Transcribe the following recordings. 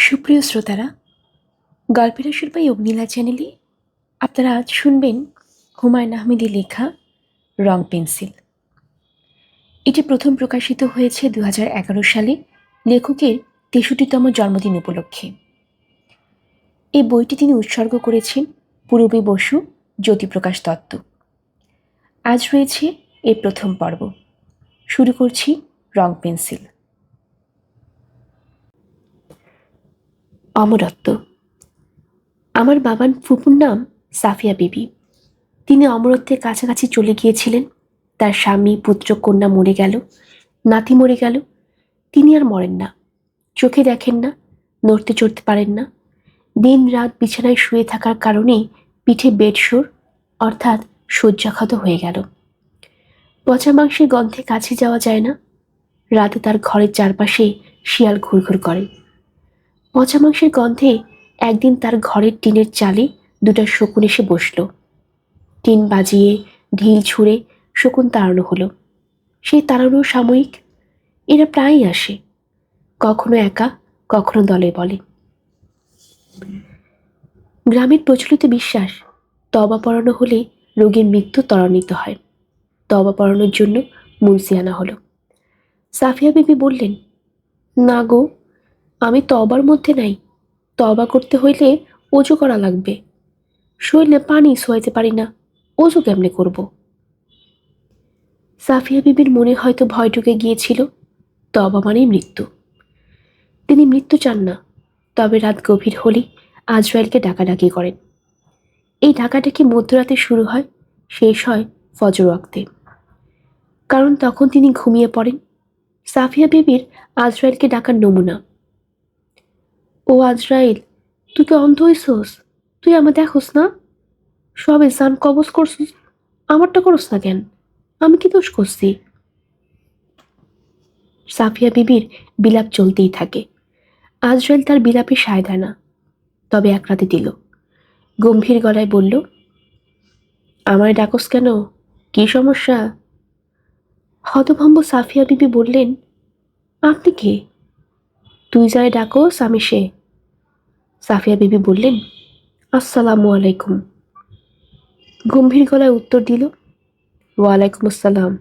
সুপ্রিয় শ্রোতারা, গল্পের আসর বা অগ্নিলা চ্যানেলে আপনারা আজ শুনবেন হুমায়ুন আহমেদের লেখা রং পেন্সিল। এটি প্রথম প্রকাশিত হয়েছে 2011 সালে লেখকের 63তম জন্মদিন উপলক্ষে। এই বইটি তিনি উৎসর্গ করেছেন পূরবী বসু, জ্যোতিপ্রকাশ দত্ত। আজ রয়েছে এর প্রথম পর্ব। শুরু করছি রং পেন্সিল। অমরত্ব। আমার বাবার ফুপুর নাম সাফিয়া বিবি। তিনি অমরত্বের কাছাকাছি চলে গিয়েছিলেন। তার স্বামী, পুত্র, কন্যা মরে গেল, নাতি মরে গেল। তিনি আর মরেন না, চোখে দেখেন না, নড়তে চড়তে পারেন না। দিন রাত বিছানায় শুয়ে থাকার কারণেই পিঠে বেডশোর অর্থাৎ শয্যাক্ষত হয়ে গেল। পচা মাংসের গন্ধে কাছে যাওয়া যায় না। রাতে তার ঘরের চারপাশে শিয়াল ঘুরঘুর করে। পচা মাংসের গন্ধে একদিন তার ঘরের টিনের চালে দুটো শকুন এসে বসল। টিন বাজিয়ে ঢিল ছুঁড়ে শকুন তাড়ানো হলো। সেই তাড়ানো সাময়িক। এরা প্রায়ই আসে, কখনো একা, কখনো দলে বলে। গ্রামের প্রচলিত বিশ্বাস, তওবা পড়ানো হলে রোগীর মৃত্যু ত্বরান্বিত হয়। তওবা পড়ানোর জন্য মুন্সি আনা হলো। সাফিয়া বিবি বললেন, না গো, আমি তওবার মধ্যে নাই। তওবা করতে হইলে অজু করা লাগবে। শরীরে পানি সোয়াইতে পারি না, অজু কেমনে করব? সাফিয়া বিবির মনে হয়তো ভয় ঢুকে গিয়েছিল। তওবা মানেই মৃত্যু। তিনি মৃত্যু চান না, তবে রাত গভীর হলে আজরাইলকে ডাকাডাকি করেন। এই ডাকাডাকি মধ্যরাতে শুরু হয়, শেষ হয় ফজর ওয়াক্তে। কারণ তখন তিনি ঘুমিয়ে পড়েন। সাফিয়া বিবির আজরাইলকে ডাকার নমুনা। ও আজরাইল, তুই কি অন্ধ হইছস? তুই আমার দেখোস না? সবে জান কবজ করছিস, আমারটা করস না কেন? আমি কি দোষ করছি? সাফিয়া বিবির বিলাপ চলতেই থাকে। আজরাইল তার বিলাপে সায় দেয় না, তবে এক রাতে দিল। গম্ভীর গলায় বলল, আমায় ডাকস কেন? কি সমস্যা? হতভম্ব সাফিয়া বিবি বললেন, আপনি কে? তুই যাই ডাকস আমি সে। সাফিয়া বিবি বললেন, আসসালামু আলাইকুম। গম্ভীর গলায় উত্তর দিল, ওয়ালাইকুম আসসালাম।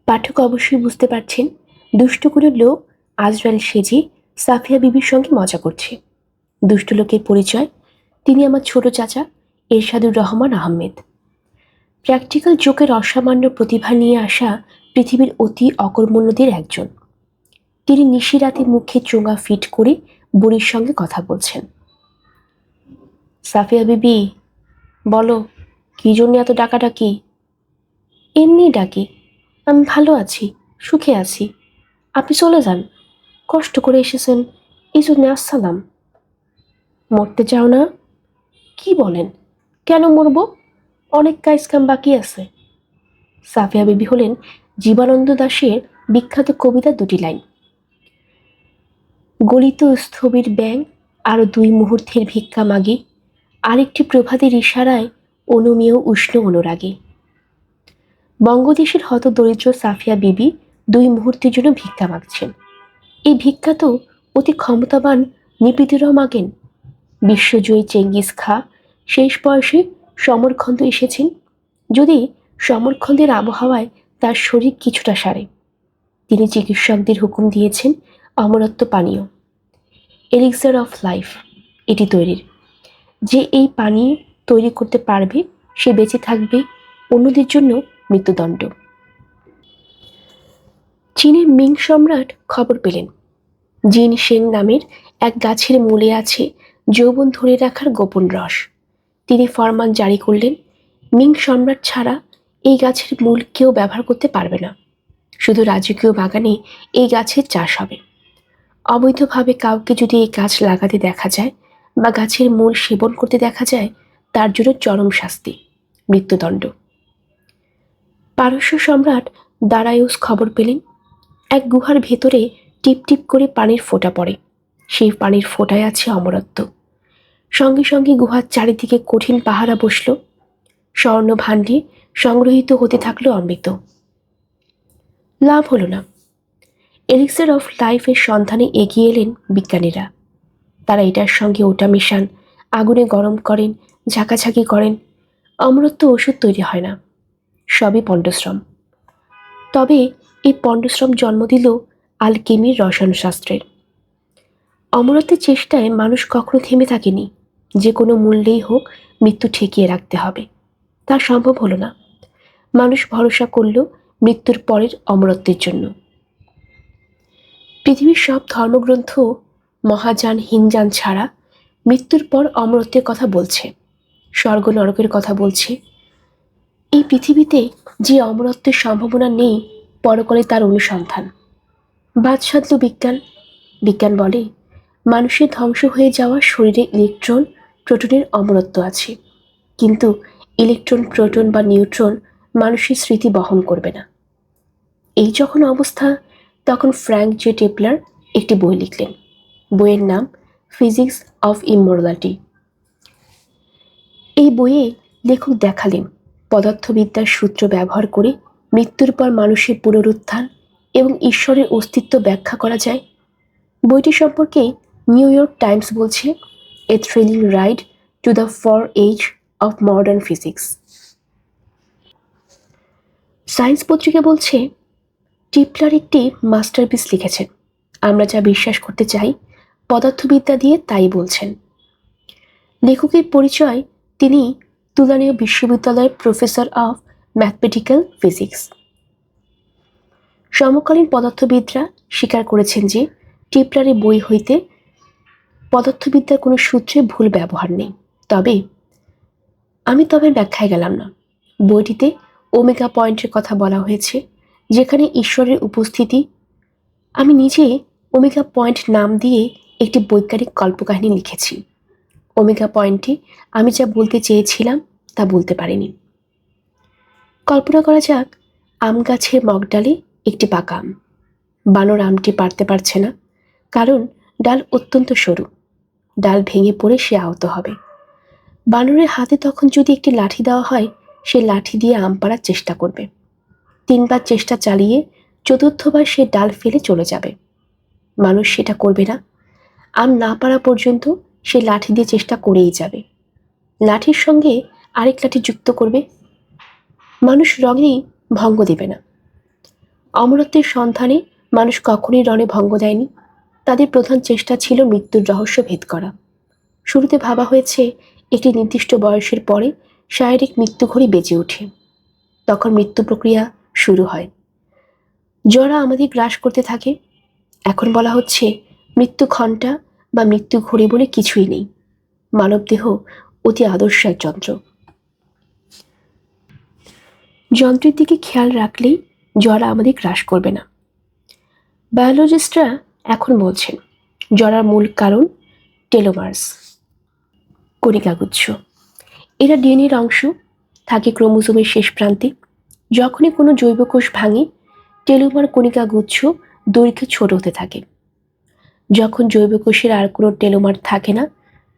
পাঠক অবশ্যই বুঝতে পারছেন, দুষ্ট করে লোক আজরাইল সেজে সাফিয়া বিবির সঙ্গে মজা করছে। দুষ্ট লোকের পরিচয়, তিনি আমার ছোট চাচা এরশাদুর রহমান আহমেদ। প্র্যাকটিক্যাল জোকের অসামান্য প্রতিভা নিয়ে আসা পৃথিবীর অতি অকর্মণ্যদের একজন। তিনি নিশিরাতে মুখে চোঙা ফিট করে বুড়ির সঙ্গে কথা বলছেন। সাফিয়া বিবি, বলো, কি জন্য এত ডাকাডাকি? এমনি ডাকি, আমি ভালো আছি, সুখে আছি। আপনি চলে যান, কষ্ট করে এসেছেন, এই জন্য আসসালাম। মরতে চাও না? কি বলেন? কেন মরব? অনেক কাজ কাম বাকি আছে। সাফিয়া বিবি হলেন জীবনানন্দ দাশের বিখ্যাত কবিতার দুটি লাইন। গলিত স্থবির ব্যাং আরো 2 মুহূর্তের ভিক্ষা মাগি, আরেকটি প্রভাতের ইশারায় অনুমেয় উষ্ণ অনুরাগী। বঙ্গদেশের হত দরিদ্র সাফিয়া বিবি 2 মুহূর্তের জন্য ভিক্ষা মাগছেন। এই ভিক্ষা তো অতি ক্ষমতাবান নিপীড়িতরাও মাগেন। বিশ্বজয়ী চেঙ্গিস খা শেষ বয়সে সমরখন্দ এসেছেন। যদি সমরখন্দের আবহাওয়ায় তার শরীর কিছুটা সারে, তিনি চিকিৎসকদের হুকুম দিয়েছেন অমরত্ব পানীয়, এলিক্সার অফ লাইফ, এটি তৈরির। যে এই পানীয় তৈরি করতে পারবে সে বেঁচে থাকবে, অন্যদের জন্য মৃত্যুদণ্ড। চীনের মিং সম্রাট খবর পেলেন জিন শেং নামের এক গাছের মূলে আছে যৌবন ধরে রাখার গোপন রস। তিনি ফরমান জারি করলেন, মিং সম্রাট ছাড়া এই গাছের মূল কেউ ব্যবহার করতে পারবে না। শুধু রাজকীয় বাগানে এই গাছের চাষ হবে। অবৈধভাবে কাউকে যদি এই গাছ লাগাতে দেখা যায় বা গাছের মূল সেবন করতে দেখা যায়, তার জন্য চরম শাস্তি, মৃত্যুদণ্ড। পারস্য সম্রাট দারায়ুস খবর পেলেন এক গুহার ভেতরে টিপ টিপ করে পানির ফোঁটা পড়ে। সেই পানির ফোঁটায় আছে অমরত্ব। সঙ্গে সঙ্গে গুহার চারিদিকে কঠিন পাহারা বসল। স্বর্ণ ভাণ্ডে সংগ্রহীত হতে থাকলো অমৃত। লাভ হলো না। এলিক্সার অফ লাইফের সন্ধানে এগিয়ে এলেন বিজ্ঞানীরা। তারা এটার সঙ্গে ওটা মেশান, আগুনে গরম করেন, ঝাঁকাঝাঁকি করেন। অমরত্ব ওষুধ তৈরি হয় না, সবই পণ্ডশ্রম। তবে এই পণ্ডশ্রম জন্ম দিল আলকেমির রসায়নশাস্ত্রের। অমরত্বের চেষ্টায় মানুষ কখনো থেমে থাকেনি। যে কোনো মূল্যেই হোক মৃত্যু ঠেকিয়ে রাখতে হবে, তা সম্ভব হলো না। মানুষ ভরসা করল মৃত্যুর পরের অমরত্বের জন্য। পৃথিবীর সব ধর্মগ্রন্থ মহাযান হিনযান ছাড়া মৃত্যুর পর অমরত্বের কথা বলছে, স্বর্গ নরকের কথা বলছে। এই পৃথিবীতে যে অমরত্বের সম্ভাবনা নেই, পরকালে তার অনুসন্ধান। বাদ সাধল বিজ্ঞান। বিজ্ঞান বলে মানুষের ধ্বংস হয়ে যাওয়া শরীরে ইলেকট্রন প্রোটনের অমরত্ব আছে, কিন্তু ইলেকট্রন প্রোটন বা নিউট্রন মানুষের স্মৃতি বহন করবে না। এই যখন অবস্থা, তখন ফ্র্যাঙ্ক জে টেপলার একটি বই লিখলেন। বইয়ের নাম ফিজিক্স অফ ইমমর্টালিটি। এই বইয়ে লেখক দেখালেন পদার্থবিদ্যার সূত্র ব্যবহার করে মৃত্যুর পর মানুষের পুনরুত্থান এবং ঈশ্বরের অস্তিত্ব ব্যাখ্যা করা যায়। বইটি সম্পর্কে নিউ ইয়র্ক টাইমস বলছে, a thrilling ride to the far edge of modern physics. Science পত্রিকা বলছে, টিপলার একটি মাস্টারপিস লিখেছেন। আমরা যা বিশ্বাস করতে চাই পদার্থবিদ্যা দিয়ে তাই বলছেন। লেখকের পরিচয়, তিনি তুলানীয় বিশ্ববিদ্যালয়ের প্রফেসর অফ ম্যাথমেটিক্যাল ফিজিক্স। সমকালীন পদার্থবিদরা স্বীকার করেছেন যে টিপলারের বই হইতে পদার্থবিদ্যার কোনো সূত্রে ভুল ব্যবহার নেই। আমি ব্যাখ্যায় গেলাম না। বইটিতে ওমেগা পয়েন্টের কথা বলা হয়েছে, যেখানে ঈশ্বরের উপস্থিতি। আমি নিজে ওমেগা পয়েন্ট নাম দিয়ে একটি বৈজ্ঞানিক কল্পকাহিনী লিখেছি। ওমেগা পয়েন্টে আমি যা বলতে চেয়েছিলাম তা বলতে পারিনি। কল্পনা করা যাক, আম গাছের মগডালে একটি পাকা আম। বানর আমটি পারতে পারছে না, কারণ ডাল অত্যন্ত সরু। ডাল ভেঙে পড়ে সে আহত হবে। বানরের হাতে তখন যদি একটি লাঠি দেওয়া হয়, সে লাঠি দিয়ে আম পাড়ার চেষ্টা করবে। 3 বার চেষ্টা চালিয়ে চতুর্থবার সে ডাল ফেলে চলে যাবে। মানুষ সেটা করবে না। আম না পারা পর্যন্ত সে লাঠি দিয়ে চেষ্টা করেই যাবে। লাঠির সঙ্গে আরেক লাঠি যুক্ত করবে। মানুষ রঙেই ভঙ্গ দেবে না। অমরত্বের সন্ধানে মানুষ কখনোই রণে ভঙ্গ দেয়নি। তাদের প্রধান চেষ্টা ছিল মৃত্যুর রহস্য ভেদ করা। শুরুতে ভাবা হয়েছে একটি নির্দিষ্ট বয়সের পরে শারীরিক মৃত্যুঘড়ি বেজে ওঠে, তখন মৃত্যু প্রক্রিয়া শুরু হয়। জরা আমাদের গ্রাস করতে থাকে। এখন বলা হচ্ছে মৃত্যু ঘণ্টা বা মৃত্যু ঘড়ি বলে কিছুই নেই। মানবদেহ অতি আদর্শ এক যন্ত্র। যন্ত্রের দিকে খেয়াল রাখলেই জরা আমাদের গ্রাস করবে না। বায়োলজিস্টরা এখন বলছেন জরার মূল কারণ টেলোমার্স, কণিকাগুচ্ছ। এরা ডিএনএর অংশ, থাকে ক্রোমোজোমের শেষ প্রান্তে। যখনই কোনো জৈব কোষ ভাঙে, টেলোমার কণিকাগুচ্ছ দৈর্ঘ্যে ছোট হতে থাকে। যখন জৈব কোষের আর কোনো টেলোমার থাকে না,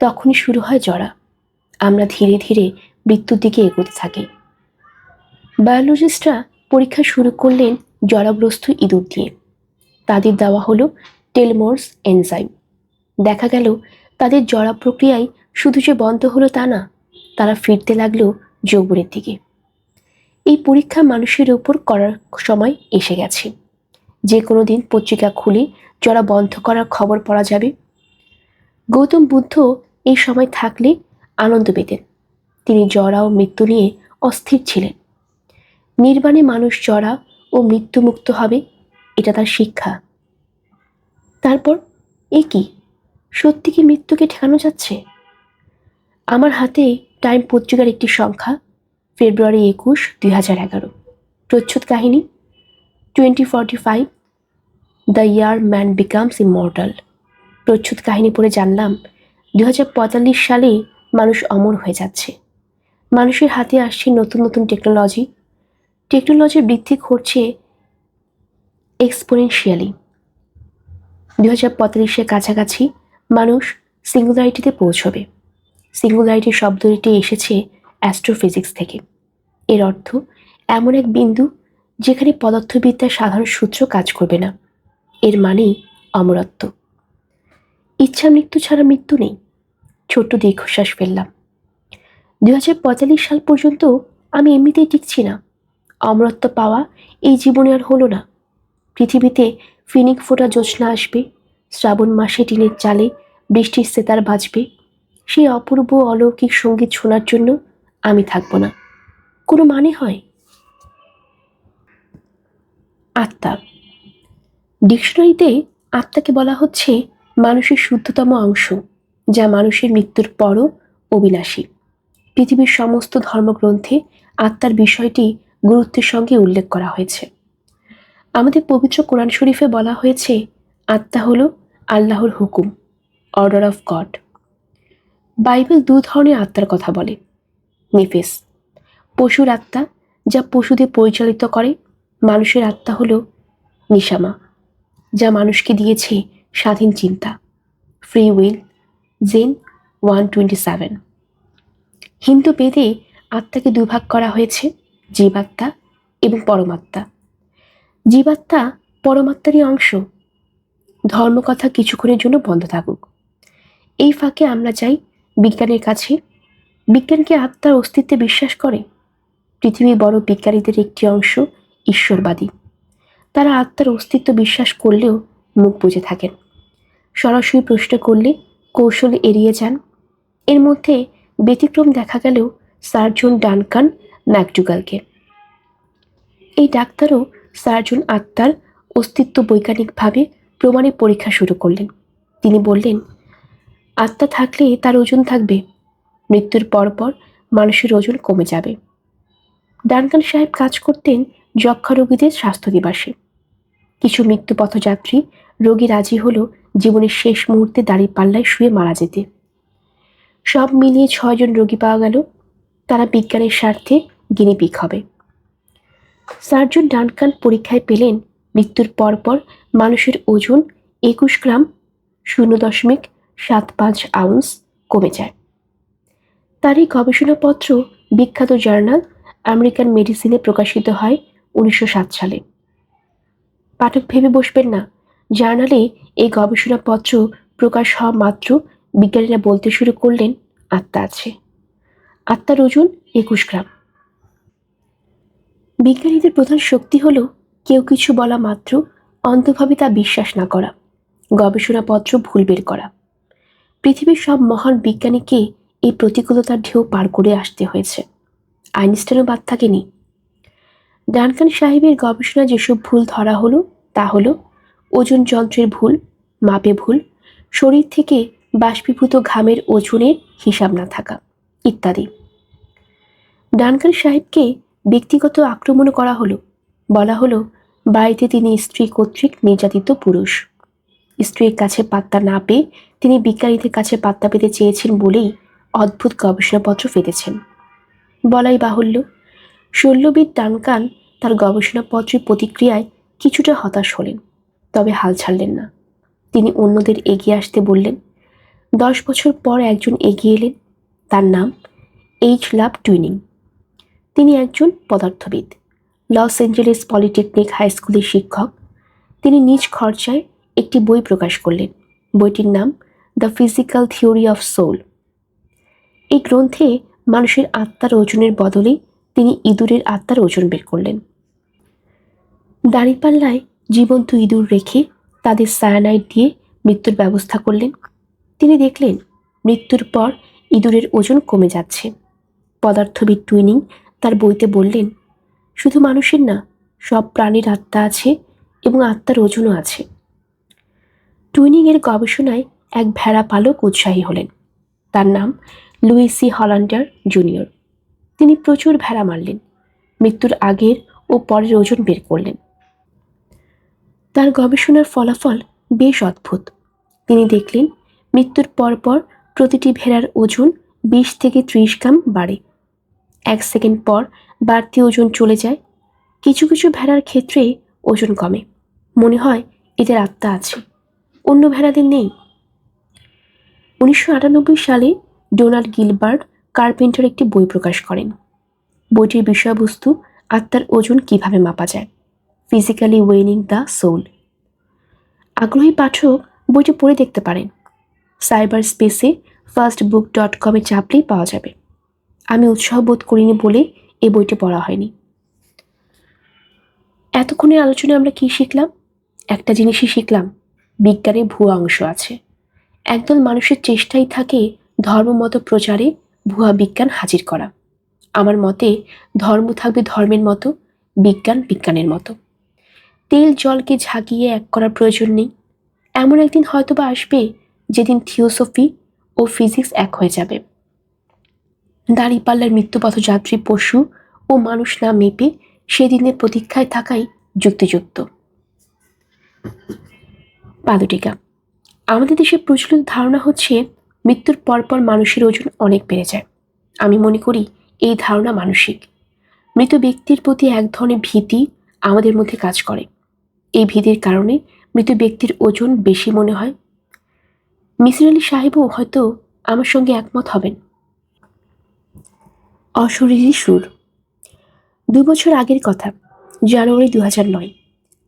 তখনই শুরু হয় জরা। আমরা ধীরে ধীরে মৃত্যুর দিকে এগোতে থাকি। বায়োলজিস্টরা পরীক্ষা শুরু করলেন জরাগ্রস্ত ইঁদুর দিয়ে। তাদের দেওয়া হলো টেলমোরস এনজাইম। দেখা গেল তাদের জরা প্রক্রিয়ায় শুধু যে বন্ধ হলো তা না, তারা ফিরতে লাগলো যৌবনের দিকে। এই পরীক্ষা মানুষের উপর করার সময় এসে গেছে। যে কোনো দিন পত্রিকা খুলে জরা বন্ধ করার খবর পড়া যাবে। গৌতম বুদ্ধ এই সময় থাকলে আনন্দ পেতেন। তিনি জরা ও মৃত্যু নিয়ে অস্থির ছিলেন। নির্বাণে মানুষ জরা ও মৃত্যুমুক্ত হবে, এটা তার শিক্ষা। তারপর কি সত্যি কি মৃত্যুকে ঠেকানো যাচ্ছে? আমার হাতে টাইম পত্রিকার একটি সংখ্যা, ফেব্রুয়ারি 21, 2011। প্রচ্ছদ কাহিনী 2045, the year man becomes immortal. প্রচ্ছদ কাহিনী পড়ে জানলাম 2045 সালে মানুষ অমর হয়ে যাচ্ছে। মানুষের হাতে আসছে নতুন নতুন টেকনোলজির বৃদ্ধি ঘটছে এক্সপোনেনশিয়ালি। 2045-এর কাছাকাছি মানুষ সিঙ্গুলারিটিতে পৌঁছবে। সিঙ্গুলারিটি শব্দটি এসেছে অ্যাস্ট্রোফিজিক্স থেকে। এর অর্থ এমন এক বিন্দু যেখানে পদার্থবিদ্যার সাধারণ সূত্র কাজ করবে না। এর মানেই অমরত্ব। ইচ্ছা মৃত্যু ছাড়া মৃত্যু নেই। ছোট্ট দীর্ঘশ্বাস ফেললাম। 2045 সাল পর্যন্ত আমি এমনিতেই টিকছি না। অমরত্ব পাওয়া এই জীবনে আর হলো না। পৃথিবীতে ফিনিক ফোটা জ্যোৎস্না আসবে, শ্রাবণ মাসে টিনের চালে বৃষ্টির সেতার বাজবে। সেই অপূর্ব অলৌকিক সঙ্গীত শোনার জন্য আমি থাকবো না। কোনো মানে হয়? আত্মা। ডিকশনারিতে আত্মাকে বলা হচ্ছে মানুষের শুদ্ধতম অংশ, যা মানুষের মৃত্যুর পরও অবিনাশী। পৃথিবীর সমস্ত ধর্মগ্রন্থে আত্মার বিষয়টি গুরুত্বের সঙ্গে উল্লেখ করা হয়েছে। আমাদের পবিত্র কোরআন শরীফে বলা হয়েছে আত্মা হল আল্লাহর হুকুম, অর্ডার অফ গড। বাইবেল দু ধরনের আত্মার কথা বলে। নেফেস, পশুর আত্মা, যা পশুদের পরিচালিত করে। মানুষের আত্মা হল নিশামা, যা মানুষকে দিয়েছে স্বাধীন চিন্তা, ফ্রি উইল, জেন 127। হিন্দু বেদে আত্মাকে দুভাগ করা হয়েছে, জীবাত্মা এবং পরমাত্মা। জীবাত্মা পরমাত্মারই অংশ। ধর্মকথা কিছুক্ষণের জন্য বন্ধ থাকুক। এই ফাঁকে আমরা যাই বিজ্ঞানের কাছে। বিজ্ঞান কি আত্মার অস্তিত্বে বিশ্বাস করে? পৃথিবীর বড় বিজ্ঞানীদের একটি অংশ ঈশ্বরবাদী। তারা আত্মার অস্তিত্ব বিশ্বাস করলেও মুখ বুজে থাকেন। সরাসরি প্রশ্ন করলে কৌশলে এড়িয়ে যান। এর মধ্যে ব্যতিক্রম দেখা গেলেও সার্জন ডানকান ম্যাকডুগালকে। এই ডাক্তারও সার্জন আত্মার অস্তিত্ব বৈজ্ঞানিকভাবে প্রমাণের পরীক্ষা শুরু করলেন। তিনি বললেন, আত্মা থাকলে তার ওজন থাকবে, মৃত্যুর পরপর মানুষের ওজন কমে যাবে। ডানকান সাহেব কাজ করতেন যক্ষা রোগীদের স্বাস্থ্য দিবসে। কিছু মৃত্যুপথযাত্রী রোগী রাজি হল জীবনের শেষ মুহূর্তে দাঁড়িপাল্লায় শুয়ে মারা যেতে। সব মিলিয়ে 6 জন রোগী পাওয়া গেল। তারা বিজ্ঞানের স্বার্থে গিনিপিগ হবে। সার্জন ডানকান পরীক্ষায় পেলেন মৃত্যুর পরপর মানুষের ওজন 21 গ্রাম 0.75 আউন্স কমে যায়। তার এই গবেষণাপত্র বিখ্যাত জার্নাল আমেরিকান মেডিসিনে প্রকাশিত হয় 1907 সালে। পাঠক ভেবে বসবেন না, জার্নালে এই গবেষণাপত্র প্রকাশ হওয়া মাত্র বিজ্ঞানীরা বলতে শুরু করলেন আত্মা আছে। আত্মার ওজন 21 গ্রাম। বিজ্ঞানীদের প্রধান শক্তি হল কেউ কিছু বলা মাত্র অন্ধভাবে তা বিশ্বাস না করা, গবেষণাপত্র ভুল বের করা। পৃথিবীর সব মহান বিজ্ঞানীকে এই প্রতিকূলতার ঢেউ পার করে আসতে হয়েছে। আইনস্টাইনও বাদ থাকেনি। ডানকান সাহেবের গবেষণা যেসব ভুল ধরা হলো তা হলো ওজন যন্ত্রের ভুল, মাপে ভুল, শরীর থেকে বাষ্পীভূত ঘামের ওজনের হিসাব না থাকা ইত্যাদি। ডানকান সাহেবকে ব্যক্তিগত আক্রমণ করা হলো। বলা হলো বাড়িতে তিনি স্ত্রী কর্তৃক নির্যাতিত পুরুষ। স্ত্রীর কাছে পাত্তা না পেয়ে তিনি বিজ্ঞানীদের কাছে পাত্তা পেতে চেয়েছেন বলেই অদ্ভুত গবেষণাপত্র ফেলেছেন। বলাই বাহুল্য, শল্যবিদ ডানকান তার গবেষণাপত্রের প্রতিক্রিয়ায় কিছুটা হতাশ হলেন, তবে হাল ছাড়লেন না। তিনি অন্যদের এগিয়ে আসতে বললেন। 10 বছর পর একজন এগিয়ে এলেন। তার নাম এইচ লাভ টুইনিং। তিনি একজন পদার্থবিদ, লস অ্যাঞ্জেলেস পলিটেকনিক হাই স্কুলের শিক্ষক। তিনি নিজ খরচায় একটি বই প্রকাশ করলেন। বইটির নাম the physical theory of soul. এই গ্রন্থে মানুষের আত্মার ওজনের বদলে তিনি ইঁদুরের আত্মার ওজন বের করলেন। দাঁড়িপাল্লায় জীবন্ত ইঁদুর রেখে তাদের সায়ানাইড দিয়ে মৃত্যুর ব্যবস্থা করলেন। তিনি দেখলেন মৃত্যুর পর ইঁদুরের ওজন কমে যাচ্ছে। পদার্থবিদ টুইনিং তার বইতে বললেন, শুধু মানুষের না, সব প্রাণীর আত্মা আছে এবং আত্মার ওজনও আছে। টুইনিংয়ের গবেষণায় এক ভেড়া পালক উৎসাহী হলেন। তার নাম লুইসি হল্যান্ডার জুনিয়র। তিনি প্রচুর ভেড়া মারলেন, মৃত্যুর আগের ও পরের ওজন বের করলেন। তার গবেষণার ফলাফল বেশ অদ্ভুত। তিনি দেখলেন মৃত্যুর পরপর প্রতিটি ভেড়ার ওজন 20 থেকে 30 গ্রাম বাড়ে। 1 সেকেন্ড পর বাড়তি ওজন চলে যায়। কিছু কিছু ভেড়ার ক্ষেত্রে ওজন কমে, মনে হয় এদের আত্মা আছে, অন্য ভেড়াদের নেই। 1998 সালে ডোনাল্ড গিলবার্ট কার্পেন্টার একটি বই প্রকাশ করেন। বইটির বিষয়বস্তু আত্মার ওজন কিভাবে মাপা যায়, ফিজিক্যালি ওয়েনিং দ্য সোল। আগ্রহী পাঠক বইটি পড়ে দেখতে পারেন। সাইবার স্পেসে firstbook.com চাপলেই পাওয়া যাবে। আমি উৎসাহ বোধ করিনি বলে এই বইটি পড়া হয়নি। এতক্ষণের আলোচনায় আমরা কি শিখলাম? একটা জিনিসই শিখলাম, বিজ্ঞানের ভুয়া অংশ আছে। একদল মানুষের চেষ্টাই থাকে ধর্মমত প্রচারে ভুয়া বিজ্ঞান হাজির করা। আমার মতে ধর্ম থাকবে ধর্মের মতো, বিজ্ঞান বিজ্ঞানের মতো। তেল জলকে ঝাঁকিয়ে এক করার প্রয়োজন নেই। এমন একদিন হয়তোবা আসবে যেদিন থিওসফি ও ফিজিক্স এক হয়ে যাবে। দাঁড়িপাল্লার মৃত্যুপথযাত্রী পশু ও মানুষ না মেপে সেদিনের প্রতীক্ষায় থাকাই যুক্তিযুক্ত। পাদুটিকা। আমাদের দেশে প্রচলিত ধারণা হচ্ছে মৃত্যুর পরপর মানুষের ওজন অনেক বেড়ে যায়। আমি মনে করি এই ধারণা মানসিক। মৃত ব্যক্তির প্রতি এক ধরনের ভীতি আমাদের মধ্যে কাজ করে। এই ভীতির কারণে মৃত ব্যক্তির ওজন বেশি মনে হয়। মিসির আলি সাহেবও হয়তো আমার সঙ্গে একমত হবেন। অশরীরী সুর। 2 বছর আগের কথা, জানুয়ারি 2009।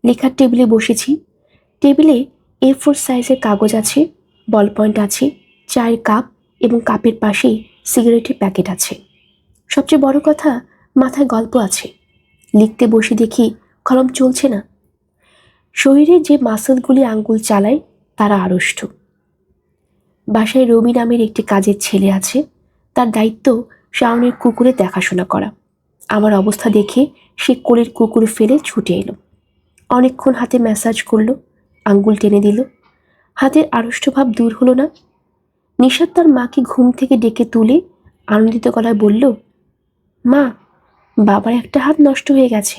লেখার টেবিলে বসেছি। টেবিলে A4 সাইজের কাগজ আছে, বল পয়েন্ট আছে, চায়ের কাপ এবং কাপের পাশেই সিগারেটের প্যাকেট আছে। সবচেয়ে বড় কথা, মাথায় গল্প আছে। লিখতে বসে দেখি কলম চলছে না। শরীরে যে মাসলগুলি আঙ্গুল চালায় তারা আড়ষ্ট। বাসায় রবি নামের একটি কাজের ছেলে আছে। তার দায়িত্ব শাওনের কুকুরের দেখাশোনা করা। আমার অবস্থা দেখে সে কোলের কুকুর ফেলে ছুটে এলো। অনেকক্ষণ হাতে ম্যাসাজ করলো, আঙ্গুল টেনে দিল। হাতের আড়ষ্ট ভাব দূর হলো না। নিশাত তার মাকে ঘুম থেকে ডেকে তুলে আনন্দিত গলায় বলল, মা, বাবার একটা হাত নষ্ট হয়ে গেছে।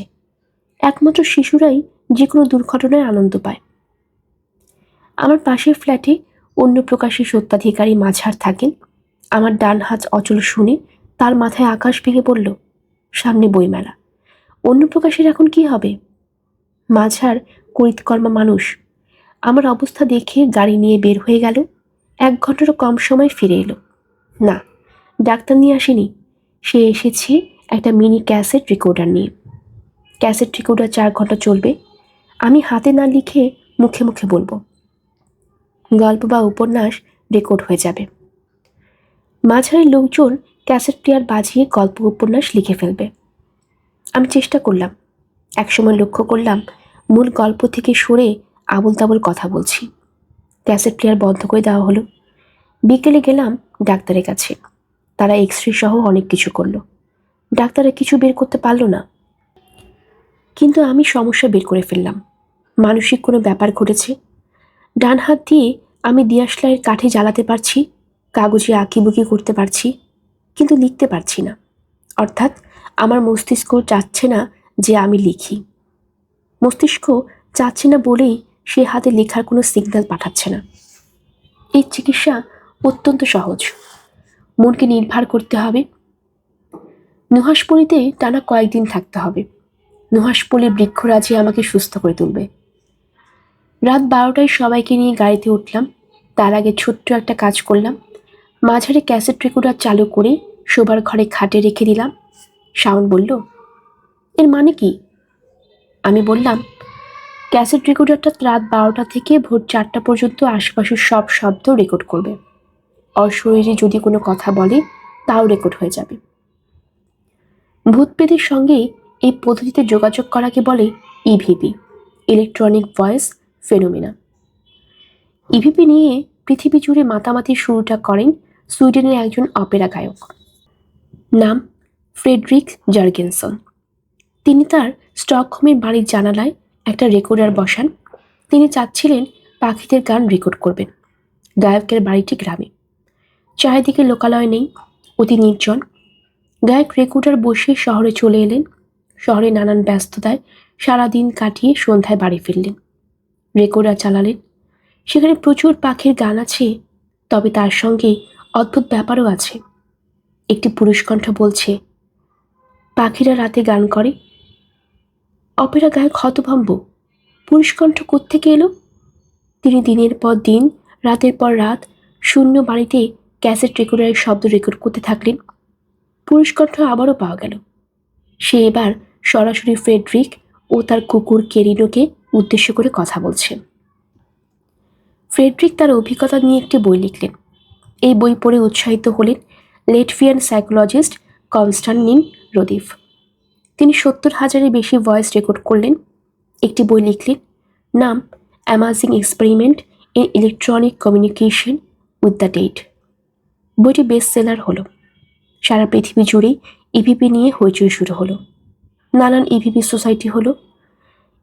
একমাত্র শিশুরাই যে কোনো দুর্ঘটনায় আনন্দ পায়। আমার পাশের ফ্ল্যাটে অন্য প্রকাশের সত্ত্বাধিকারী মাঝার থাকেন। আমার ডান হাত অচল শুনে তার মাথায় আকাশ ভেঙে পড়ল। সামনে বইমেলা, অন্য প্রকাশের এখন কি হবে? মাঝার করিতকর্মা মানুষ। আমার অবস্থা দেখে গাড়ি নিয়ে বের হয়ে গেল। 1 ঘন্টারও কম সময় ফিরে এলো। না, ডাক্তার নিয়ে আসেনি। সে এসেছে একটা মিনি ক্যাসেট রেকর্ডার নিয়ে। ক্যাসেট রেকর্ডার 4 ঘন্টা চলবে। আমি হাতে না লিখে মুখে মুখে বলবো। গল্প বা উপন্যাস রেকর্ড হয়ে যাবে। মাঝারের লোকজন ক্যাসেট প্লেয়ার বাজিয়ে গল্প উপন্যাস লিখে ফেলবে। আমি চেষ্টা করলাম। একসময় লক্ষ্য করলাম মূল গল্প থেকে সরে আবল তাবল কথা বলছি। ক্যাসেট প্লেয়ার বন্ধ করে দেওয়া হলো। বিকেলে গেলাম ডাক্তারের কাছে। তারা এক্স-রে সহ অনেক কিছু করলো। ডাক্তাররা কিছু বের করতে পারলো না। কিন্তু আমি সমস্যা বের করে ফেললাম। মানসিক কোনো ব্যাপার ঘটেছে। ডান হাত দিয়ে আমি দিয়াশলাইয়ের কাঠে জ্বালাতে পারছি, কাগজে আঁকিবুকি করতে পারছি, কিন্তু লিখতে পারছি না। অর্থাৎ আমার মস্তিষ্ক চাচ্ছে না যে আমি লিখি। মস্তিষ্ক চাচ্ছে না বলেই সে হাতে লেখার কোনো সিগন্যাল পাঠাচ্ছে না। এই চিকিৎসা অত্যন্ত সহজ। মনকে নির্ভর করতে হবে। নুহাসপল্লিতে টানা কয়েকদিন থাকতে হবে। নুহাসপল্লির বৃক্ষরাজি আমাকে সুস্থ করে তুলবে। রাত 12টায় সবাইকে নিয়ে গাড়িতে উঠলাম। তার আগে ছোট্ট একটা কাজ করলাম। মাঝারে ক্যাসেট রেকর্ডার চালু করে শোবার ঘরে খাটে রেখে দিলাম। শাওন বলল, এর মানে কি? আমি বললাম, ক্যাসেট রেকর্ডারটা রাত 12টা থেকে ভোর 4টা পর্যন্ত আশেপাশের সব শব্দ রেকর্ড করবে। অশরীরী যদি কোনো কথা বলে তাও রেকর্ড হয়ে যাবে। ভূতপ্রেতের সঙ্গে এই পদ্ধতিতে যোগাযোগ করাকে বলে EVP, electronic voice phenomena. EVP নিয়ে পৃথিবী জুড়ে মাতামাতির শুরুটা করেন সুইডেনের একজন অপেরা গায়ক, নাম ফ্রেডরিক জার্গেনসন। তিনি তার স্টকহোমের বাড়ির জানালায় একটা রেকর্ডার বসান। তিনি চাচ্ছিলেন পাখিদের গান রেকর্ড করবেন। গায়কের বাড়িটি গ্রামে। চারিদিকে লোকালয় নেই, অতি নির্জন। গায়ক রেকর্ডার বসিয়ে শহরে চলে এলেন। শহরে নানান ব্যস্ততায় সারাদিন কাটিয়ে সন্ধ্যায় বাড়ি ফিরলেন। রেকর্ডার চালালেন। সেখানে প্রচুর পাখির গান আছে, তবে তার সঙ্গে অদ্ভুত ব্যাপারও আছে। একটি পুরুষ কণ্ঠ বলছে, পাখিরা রাতে গান করে। অপেরা গায়ক হতভম্ব। পুরুষ কণ্ঠ কোত্থেকে এলো? তিনি দিনের পর দিন, রাতের পর রাত শূন্য বাড়িতে ক্যাসেট রেকর্ডারের শব্দ রেকর্ড করতে থাকলেন। পুরুষ কণ্ঠ আবারও পাওয়া গেল। সে এবার সরাসরি ফ্রেডরিক ও তার কুকুর কেরিনোকে উদ্দেশ্য করে কথা বলছে। ফ্রেডরিক তার অভিজ্ঞতা নিয়ে একটি বই লিখলেন। এই বই পড়ে উৎসাহিত হলেন লেটভিয়ান সাইকোলজিস্ট কনস্টান্টিন রোদিভ। তিনি 70,000-এর বেশি ভয়েস রেকর্ড করলেন, একটি বই লিখলেন, নাম amazing experiment in electronic communication with the dead. বইটি বেস্ট সেলার হলো। সারা পৃথিবী জুড়ে ইভিপি নিয়ে হইচই শুরু হলো। নানান ইভিপি সোসাইটি হলো।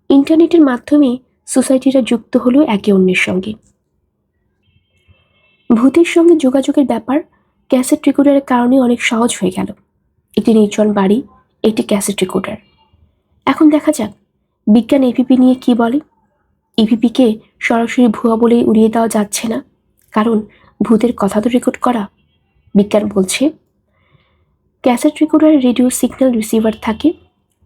ইন্টারনেটের মাধ্যমে সোসাইটিরা যুক্ত হলো একে অন্যের সঙ্গে। ভূতের সঙ্গে যোগাযোগের ব্যাপার ক্যাসেট রেকর্ডারের কারণে অনেক সহজ হয়ে গেল। একটি নির্জন বাড়ি, একটি ক্যাসেট রেকর্ডার। এখন দেখা যাক বিজ্ঞান ইভিপি নিয়ে কি বলে। ইভিপিকে সরাসরি ভুয়া বলে উড়িয়ে দেওয়া যাচ্ছে না, কারণ ভূতের কথা তো রেকর্ড করা। বিজ্ঞান বলছে ক্যাসেট রেকর্ডারে রেডিও সিগন্যাল রিসিভার থাকে।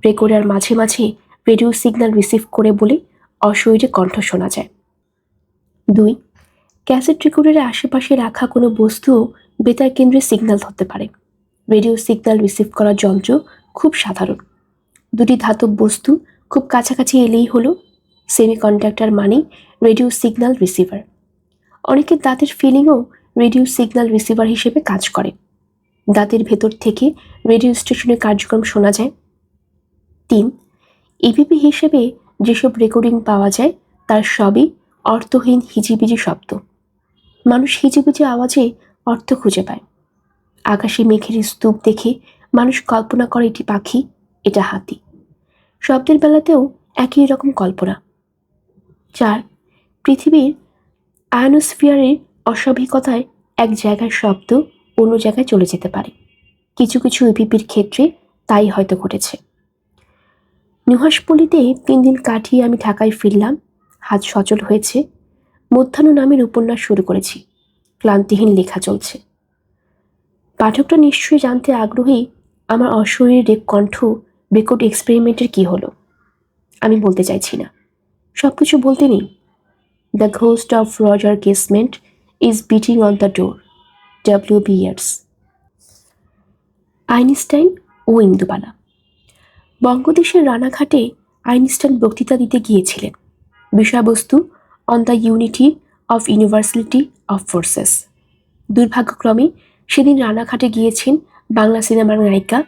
রেকর্ডার মাঝে মাঝে রেডিও সিগন্যাল রিসিভ করে বলে অশরীরে কণ্ঠ শোনা যায়। 2, ক্যাসেট রেকর্ডারের আশেপাশে রাখা কোনো বস্তুও বেতার কেন্দ্রে সিগন্যাল ধরতে পারে। রেডিও সিগন্যাল রিসিভ করার যন্ত্র খুব সাধারণ। দুটি ধাতব বস্তু খুব কাছাকাছি এলেই হলো সেমিকন্ডাক্টর মানে রেডিও সিগন্যাল রিসিভার। অনেকের দাঁতের ফিলিংও রেডিও সিগন্যাল রিসিভার হিসেবে কাজ করে। দাঁতের ভেতর থেকে রেডিও স্টেশনের কার্যক্রম শোনা যায়। 3, ইভিপি হিসেবে যেসব রেকর্ডিং পাওয়া যায় তার সবই অর্থহীন হিজিবিজি শব্দ। মানুষ হিজিবিজি আওয়াজে অর্থ খুঁজে পায়। আকাশে মেঘের স্তূপ দেখে মানুষ কল্পনা করে এটি পাখি, এটা হাতি। শব্দের বেলাতেও একই রকম কল্পনা। 4, পৃথিবীর আয়নোস্ফিয়ারের অস্বাভাবিকতায় এক জায়গার শব্দ অন্য জায়গায় চলে যেতে পারে। কিছু কিছু ইভিপির ক্ষেত্রে তাই হয়তো ঘটেছে। নুহাসপল্লিতে 3 দিন কাটিয়ে আমি ঢাকায় ফিরলাম। হাত সচল হয়েছে। মধ্যাহ্ন নামের উপন্যাস শুরু করেছি। ক্লান্তিহীন লেখা চলছে। পাঠকরা নিশ্চয়ই জানতে আগ্রহী আমার অশরীরী কণ্ঠ রেকর্ড এক্সপেরিমেন্টের কি হলো। আমি বলতে চাইছি না, সব কিছু বলতে নেই। The ghost of Roger Casement is beating on the door. W.B. Yeats। Einstein ও ইন্দুবালা। বঙ্গদেশের রানাঘাটে আইনস্টাইন বক্তৃতা দিতে গিয়েছিলেন। বিষয়বস্তু on the unity of universality of forces. দুর্ভাগ্যক্রমে সেদিন রানাঘাটে গিয়েছেন বাংলা সিনেমার নায়িকা,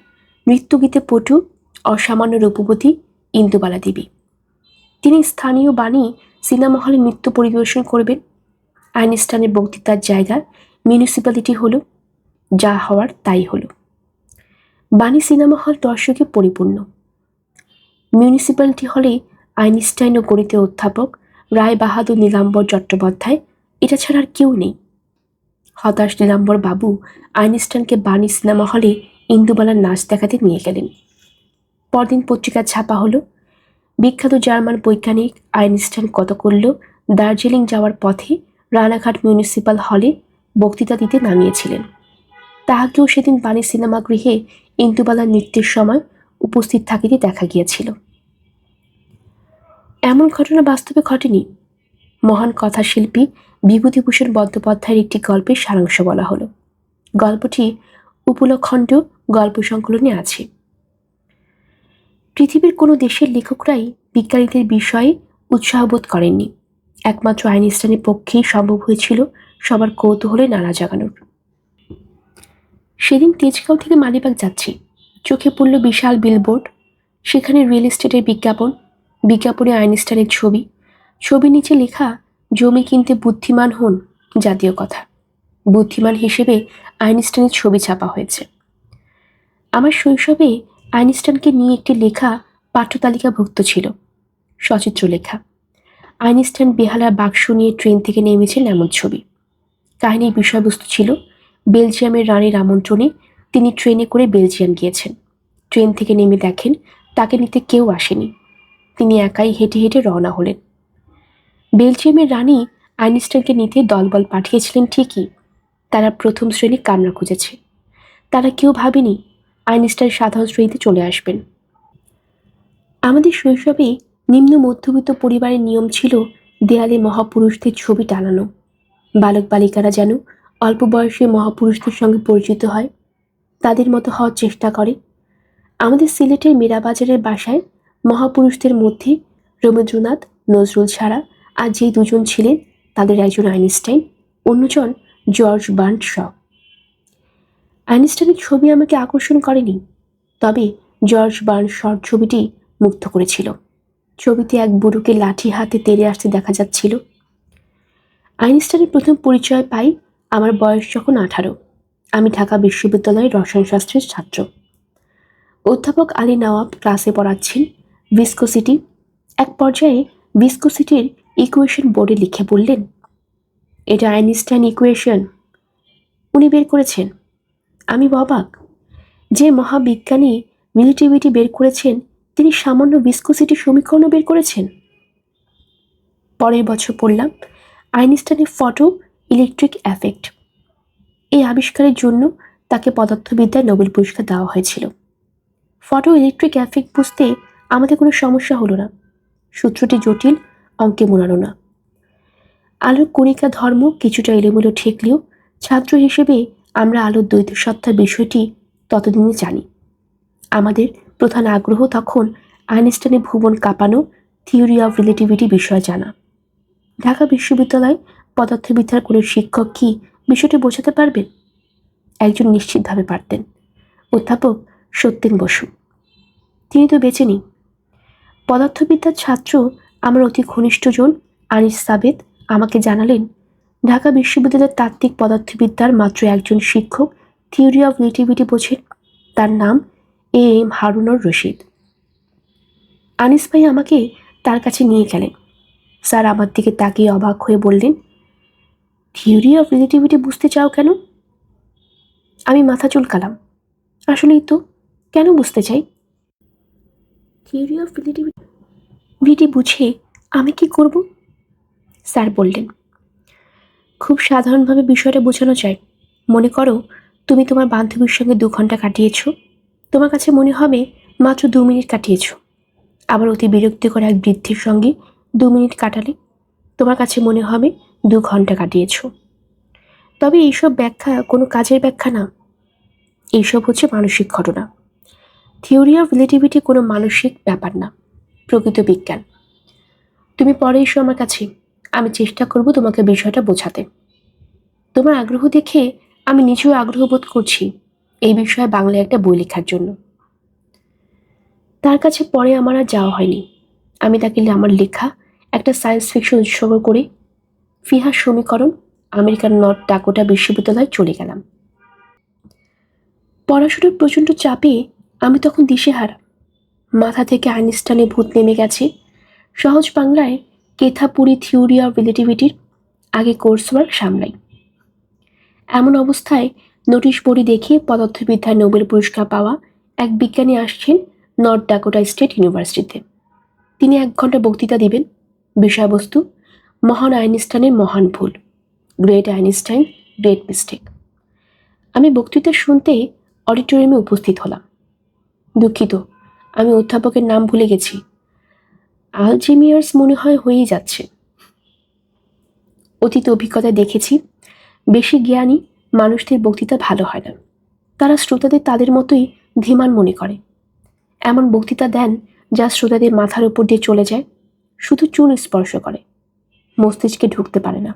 নৃত্যগীতে পটু, অসামান্য রূপবতী ইন্দুবালা দেবী। তিনি স্থানীয় বাণী সিনেমা হলে নৃত্য পরিবেশন করবেন। আইনস্টাইনের বক্তৃতার জায়গা মিউনিসিপ্যালিটি হলো, যা হওয়ার তাই হলো। বাণী সিনেমা হল দর্শকে পরিপূর্ণ। মিউনিসিপ্যালিটি হলে আইনস্টাইন ও গণিতের অধ্যাপক রায় বাহাদুর নীলাম্বর চট্টোপাধ্যায়, এটা ছাড়া আর কেউ নেই। হতাশ নীলাম্বর বাবু আইনস্টাইনকে বাণী সিনেমা হলে ইন্দুবালার নাচ দেখাতে নিয়ে গেলেন। পরদিন পত্রিকার ছাপা হলো, বিখ্যাত জার্মান বৈজ্ঞানিক আইনস্টাইন কত করল দার্জিলিং যাওয়ার পথে রানাঘাট মিউনিসিপ্যাল হলে বক্তৃতা দিতে নামিয়েছিলেন। তাহাকেও সেদিন বাণী সিনেমা গৃহে ইন্দুবালার নৃত্যের সময় উপস্থিত থাকিতে দেখা গিয়েছিল। এমন ঘটনা বাস্তবে ঘটেনি। মহান কথাশিল্পী বিভূতিভূষণ বন্দ্যোপাধ্যায়ের একটি গল্পের সারাংশ বলা হলো। গল্পটি উপলখণ্ড গল্প সংকলনে আছে। পৃথিবীর কোনো দেশের লেখকরাই বিজ্ঞানীদের বিষয়ে উৎসাহবোধ করেননি। একমাত্র আইনস্টাইনের পক্ষেই সম্ভব হয়েছিল সবার কৌতূহলে নাড়া জাগানোর। সেদিন তেজগাঁও থেকে মালিবাগ যাচ্ছি। চোখে পড়ল বিশাল বিলবোর্ড। সেখানে রিয়েল এস্টেটের বিজ্ঞাপন। বিজ্ঞাপনে আইনস্টাইনের ছবি। ছবির নিচে লেখা, জমি কিনতে বুদ্ধিমান হন, জাতীয় কথা। বুদ্ধিমান হিসেবে আইনস্টাইনের ছবি ছাপা হয়েছে। আমার শৈশবে আইনস্টাইনকে নিয়ে একটি লেখা পাঠ্যতালিকাভুক্ত ছিল, সচিত্র লেখা। আইনস্টাইন বেহালার বাক্স নিয়ে ট্রেন থেকে নেমেছেন এমন ছবি। কাহিনীর বিষয়বস্তু ছিল বেলজিয়ামের রানীর আমন্ত্রণে তিনি ট্রেনে করে বেলজিয়াম গিয়েছেন। ট্রেন থেকে নেমে দেখেন তাকে নিতে কেউ আসেনি। তিনি একাই হেঁটে হেঁটে রওনা হলেন। বেলজিয়ামের রানী আইনস্টাইনকে নিতে দলবল পাঠিয়েছিলেন ঠিকই, তারা প্রথম শ্রেণী কামরা খুঁজেছে। তারা কেউ ভাবেনি আইনস্টাইন সাধারণ শ্রেণীতে চলে আসবেন। আমাদের শৈশবে নিম্ন মধ্যবিত্ত পরিবারের নিয়ম ছিল দেয়ালে মহাপুরুষদের ছবি টানানো। বালক বালিকারা যেন অল্প বয়সে মহাপুরুষদের সঙ্গে পরিচিত হয়, তাদের মতো হওয়ার চেষ্টা করে। আমাদের সিলেটের মীরাবাজারের বাসায় মহাপুরুষদের মধ্যে রবীন্দ্রনাথ, নজরুল ছাড়া আর যে দুজন ছিলেন তাদের একজন আইনস্টাইন, অন্যজন জর্জ বার্নস শ। আইনস্টাইনের ছবি আমাকে আকর্ষণ করেনি, তবে জর্জ বার্নস শর ছবিটি মুগ্ধ করেছিল। ছবিতে এক বুড়োকে লাঠি হাতে তেড়ে আসতে দেখা যাচ্ছিল। আইনস্টাইনের প্রথম পরিচয় পাই আমার বয়স যখন 18। আমি ঢাকা বিশ্ববিদ্যালয়ের রসায়নশাস্ত্রের ছাত্র। অধ্যাপক আলী নওয়াব ক্লাসে পড়াচ্ছেন ভিসকোসিটি। এক পর্যায়ে ভিসকোসিটির ইকুয়েশন বোর্ডে লিখে বললেন, এটা আইনস্টাইন ইকুয়েশন, উনি বের করেছেন। আমি অবাক, যে মহাবিজ্ঞানী রিলেটিভিটি বের করেছেন তিনি সামান্য ভিসকোসিটির সমীকরণও বের করেছেন। পরের বছর পড়লাম আইনস্টাইনের ফটো ইলেকট্রিক এফেক্ট। এই আবিষ্কারের জন্য তাকে পদার্থবিদ্যায় নোবেল পুরস্কার দেওয়া হয়েছিল। ফটো ইলেকট্রিক এফেক্ট বুঝতে আমাদের কোনো সমস্যা হলো না, সূত্রটি জটিল, অঙ্কে মোড়ানো না। আলোর কণিকা ধর্ম কিছুটা এলোমেলো ঠেকলেও ছাত্র হিসেবে আমরা আলোর দ্বৈত সত্তার বিষয়টি ততদিনে জানি। আমাদের প্রধান আগ্রহ তখন আইনস্টাইনের ভুবন কাঁপানো থিওরি অফ রিলেটিভিটি বিষয়ে জানা। ঢাকা বিশ্ববিদ্যালয় পদার্থবিদ্যার কোনো শিক্ষক কি বিষয়টি বোঝাতে পারবেন? একজন নিশ্চিতভাবে পারতেন, অধ্যাপক সত্যেন বসু। তিনি তো বেঁচে নেই। পদার্থবিদ্যার ছাত্র আমার অতি ঘনিষ্ঠজন আনিস সাবেদ আমাকে জানালেন, ঢাকা বিশ্ববিদ্যালয়ের তাত্ত্বিক পদার্থবিদ্যার মাত্র একজন শিক্ষক থিওরি অফ রিলেটিভিটি বোঝেন, তার নাম এম হারুনুর রশিদ। আনিস ভাই আমাকে তার কাছে নিয়ে গেলেন। স্যার আমার দিকে তাকিয়ে অবাক হয়ে বললেন, থিওরি অফ রিলেটিভিটি বুঝতে চাও কেন? আমি মাথা চুলকালাম। আসলেই তো, কেন বুঝতে চাই? থিওরি অফ রিলেটিভিটি বুঝে আমি কি করব? স্যার বললেন, খুব সাধারণভাবে বিষয়টা বোঝানো যায়। মনে করো তুমি তোমার বান্ধবীর সঙ্গে 2 ঘন্টা কাটিয়েছ। তোমার কাছে মনে হবে মাত্র 2 মিনিট কাটিয়েছ। আবার অতি বিরক্তিকর এক বৃদ্ধের সঙ্গে 2 মিনিট কাটালে তোমার কাছে মনে হবে 2 ঘন্টা কাটিয়েছ। তবে এইসব ব্যাখ্যা কোনো কাজের ব্যাখ্যা না, এইসব হচ্ছে মানসিক ঘটনা। থিওরি অফ রিলেটিভিটি কোনো মানসিক ব্যাপার না, প্রকৃত বিজ্ঞান। তুমি পরে এসো আমার কাছে, আমি চেষ্টা করব তোমাকে বিষয়টা বোঝাতে। তোমার আগ্রহ দেখে আমি নিজেও আগ্রহ বোধ করছি এই বিষয়ে বাংলায় একটা বই লেখার জন্য। তার কাছে পরে আমার আর যাওয়া হয়নি। আমি তাকে আমার লেখা একটা সায়েন্স ফিকশন উৎসর্গ করে ফিহার সমীকরণ আমেরিকার নর্থ ডাকোটা বিশ্ববিদ্যালয়ে চলে গেলাম। পড়াশোনার প্রচণ্ড চাপে আমি তখন দিশেহারা। মাথা থেকে আইনস্টাইনের ভূত নেমে গেছে। সহজ বাংলায় কেথাপুরি থিওরি অফ রিলেটিভিটির আগে কোর্স ওয়ার্ক সামলাই। এমন অবস্থায় নোটিশ বোর্ডে দেখে পদার্থবিদ্যায় নোবেল পুরস্কার পাওয়া এক বিজ্ঞানী আসছেন নর্থ ডাকোটা স্টেট ইউনিভার্সিটিতে। তিনি 1 ঘন্টা বক্তৃতা দিবেন। বিষয়বস্তু, মহান আইনস্টাইনের মহান ভুল, গ্রেট আইনস্টাইন গ্রেট মিস্টেক। আমি বক্তৃতা শুনতে অডিটোরিয়ামে উপস্থিত হলাম। দুঃখিত, আমি অধ্যাপকের নাম ভুলে গেছি। আলজেমিয়ার্স মনে হয় হয়েই যাচ্ছে। অতীত অভিজ্ঞতায় দেখেছি বেশি জ্ঞানী মানুষদের বক্তৃতা ভালো হয় না। তারা শ্রোতাদের তাদের মতোই ধীমান মনে করে। এমন বক্তৃতা দেন যা শ্রোতাদের মাথার উপর দিয়ে চলে যায়, শুধু চুল স্পর্শ করে, মস্তিষ্কে ঢুকতে পারে না।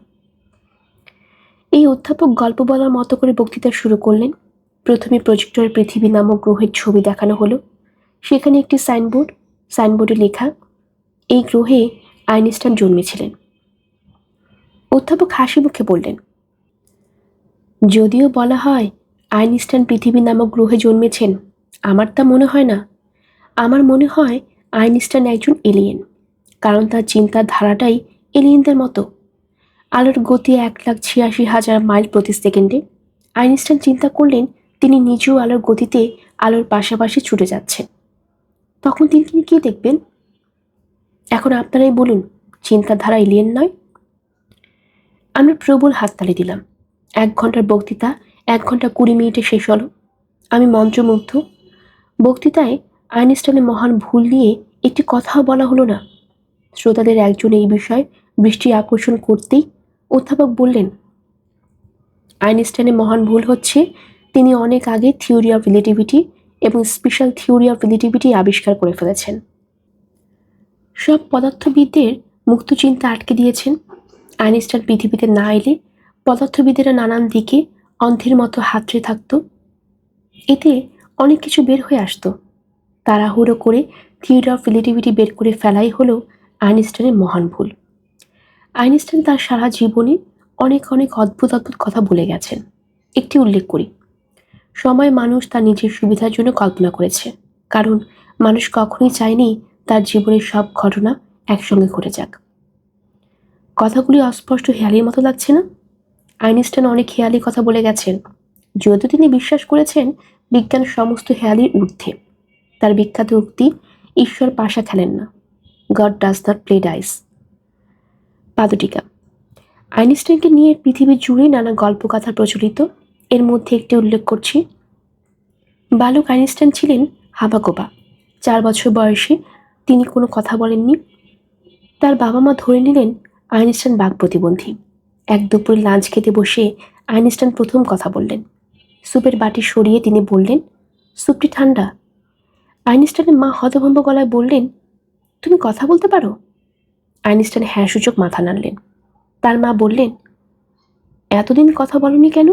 এই অধ্যাপক গল্প বলার মতো করে বক্তৃতা শুরু করলেন। প্রথমে প্রজেক্টরে পৃথিবী নামক গ্রহের ছবি দেখানো হলো। সেখানে একটি সাইনবোর্ডে লেখা, এই গ্রহে আইনস্টাইন জন্মেছিলেন। অধ্যাপক হাসি মুখে বললেন, যদিও বলা হয় আইনস্টাইন পৃথিবী নামক গ্রহে জন্মেছেন, আমার তা মনে হয় না। আমার মনে হয় আইনস্টাইন একজন এলিয়েন, কারণ তার চিন্তার ধারাটাই এলিয়েনদের মতো। আলোর গতি 1,86,000 মাইল প্রতি সেকেন্ডে। আইনস্টাইন চিন্তা করলেন তিনি নিজেও আলোর গতিতে আলোর পাশাপাশি ছুটে যাচ্ছেন। তখন তিনি কি দেখবেন? এখন আপনারাই বলুন, চিন্তাধারা এলিয়েন নয়? আমরা প্রবল হাততালি দিলাম। 1 ঘন্টার বক্তৃতা 1 ঘন্টা 20 মিনিটে শেষ হলো। আমি মন্ত্রমুগ্ধ। বক্তৃতায় আইনস্টাইনের মহান ভুল নিয়ে একটি কথাও বলা হলো না। শ্রোতাদের একজন এই বিষয়ে দৃষ্টি আকর্ষণ করতেই অধ্যাপক বললেন, আইনস্টাইনের মহান ভুল হচ্ছে তিনি অনেক আগে থিওরি অফ রিলেটিভিটি এবং স্পেশাল থিওরি অফ রিলেটিভিটি আবিষ্কার করে ফেলেছেন। সব পদার্থবিদদের মুক্ত চিন্তা আটকে দিয়েছেন। আইনস্টাইন পৃথিবীতে না এলে পদার্থবিদেরা নানান দিকে অন্ধের মতো হাতড়ে থাকত। এতে অনেক কিছু বের হয়ে আসতো। তাড়াহুড়ো করে থিওরি অফ রিলেটিভিটি বের করে ফেলাই হলো আইনস্টাইনের মহান ভুল। আইনস্টাইন তার সারা জীবনে অনেক অনেক অদ্ভুত অদ্ভুত কথা বলে গেছেন। একটি উল্লেখ করি, সময় মানুষ তার নিজের সুবিধার জন্য কল্পনা করেছে, কারণ মানুষ কখনোই চায়নি তার জীবনের সব ঘটনা একসঙ্গে ঘটে যাক। কথাগুলি অস্পষ্ট হেয়ালির মতো লাগছে না? আইনস্টাইন অনেক হেয়ালি কথা বলে গেছেন, যদিও তিনি বিশ্বাস করেছেন বিজ্ঞান সমস্ত হেয়ালির ঊর্ধ্বে। তার বিখ্যাত উক্তি, ঈশ্বর পাশা খেলেন না, God does not play dice. পাদটিকা। আইনস্টাইনকে নিয়ে পৃথিবী জুড়ে নানা গল্পকথা প্রচলিত। এর মধ্যে একটি উল্লেখ করছি। বালক আইনস্টাইন ছিলেন হাবাগোবা। 4 বছর বয়সে তিনি কোনো কথা বলেননি। তার বাবা মা ধরে নিলেন আইনস্টাইন বাক প্রতিবন্ধী। এক দুপুরে লাঞ্চ খেতে বসে আইনস্টাইন প্রথম কথা বললেন। স্যুপের বাটি সরিয়ে তিনি বললেন, স্যুপটি ঠান্ডা। আইনস্টাইনের মা হতভম্ব গলায় বললেন, তুমি কথা বলতে পারো? আইনস্টাইন হ্যাঁ সূচক মাথা নাড়লেন। তার মা বললেন, এতদিন কথা বলনি কেন?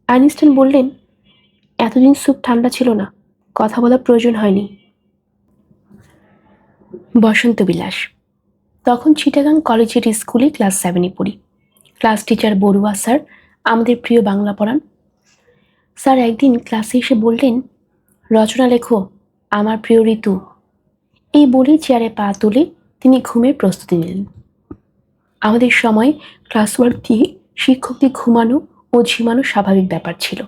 আইনস্টাইন বললেন, এতদিন স্যুপ ঠান্ডা ছিল না, কথা বলার প্রয়োজন হয়নি। বসন্ত বিলাস। তখন চিটাগাং কলেজের স্কুলে ক্লাস 7-এ পড়ি। ক্লাস টিচার বড়ুয়া স্যার আমাদের প্রিয় বাংলা পড়ান। স্যার একদিন ক্লাসে এসে বললেন, রচনা লেখো, আমার প্রিয় ঋতু। এই বলেই চেয়ারে পা তুলে তিনি ঘুমের প্রস্তুতি নিলেন। আমাদের সময় ক্লাস ওয়ার্ক দিয়ে শিক্ষকদের ঘুমানো ও ঝিমানো স্বাভাবিক ব্যাপার ছিল।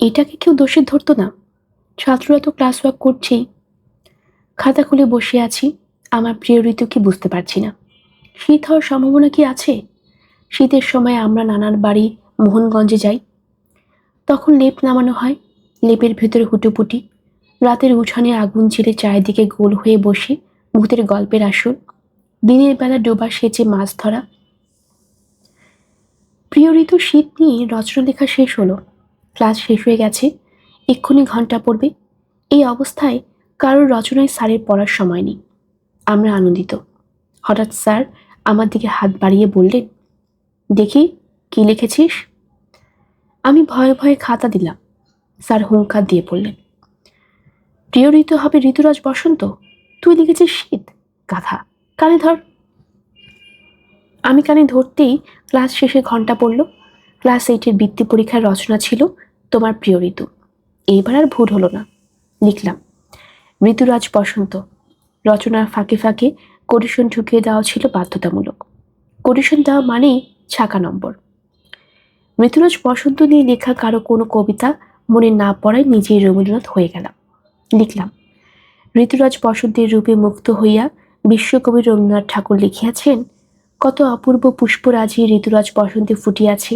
এটাকে কেউ দোষে ধরতো না। ছাত্ররা তো ক্লাস ওয়ার্ক করছেই। খাতা খুলে বসে আছি, আমার প্রিয় ঋতু কি বুঝতে পারছি না। শীত হওয়ার সম্ভাবনা কি আছে? শীতের সময় আমরা নানার বাড়ি মোহনগঞ্জে যাই। তখন লেপ নামানো হয়, লেপের ভেতরে হুটোপুটি। রাতের উঠানে আগুন জ্বেলে চারিদিকে গোল হয়ে বসে ভূতের গল্পের আসর। দিনের বেলা ডোবা সেচে মাছ ধরা। প্রিয় ঋতু শীত নিয়ে রচনা লেখা শেষ হলো। ক্লাস শেষ হয়ে গেছে, এক্ষুনি ঘন্টা পড়বে। এই অবস্থায় কারোর রচনায় স্যারের পড়ার সময় নেই। আমরা আনন্দিত। হঠাৎ স্যার আমার দিকে হাত বাড়িয়ে বললেন, দেখি কি লিখেছিস? আমি ভয়ে ভয়ে খাতা দিলাম। স্যার হুঙ্কার দিয়ে বললেন, প্রিয় ঋতু হবে ঋতুরাজ বসন্ত, তুই লিখেছিস শীত, গাধা, কানে ধর। আমি কানে ধরতেই ক্লাস শেষে ঘন্টা পড়ল। ক্লাস 8-এর বৃত্তি পরীক্ষার রচনা ছিল তোমার প্রিয় ঋতু। এইবার আর ভুল হলো না, লিখলাম ঋতুরাজ বসন্ত। রচনার ফাঁকে ফাঁকে কোটেশন ঢুকিয়ে দেওয়া ছিল বাধ্যতামূলক। কোটেশন দেওয়া মানেই ছাকা নম্বর। ঋতুরাজ বসন্ত নিয়ে লেখা কারো কোনো কবিতা মনে না পড়ায় নিজেই রবীন্দ্রনাথ হয়ে গেলাম। লিখলাম, ঋতুরাজ বসন্তের রূপে মুগ্ধ হইয়া বিশ্বকবি রবীন্দ্রনাথ ঠাকুর লিখিয়াছেন, কত অপূর্ব পুষ্পরাজি ঋতুরাজ বসন্তে ফুটিয়াছে।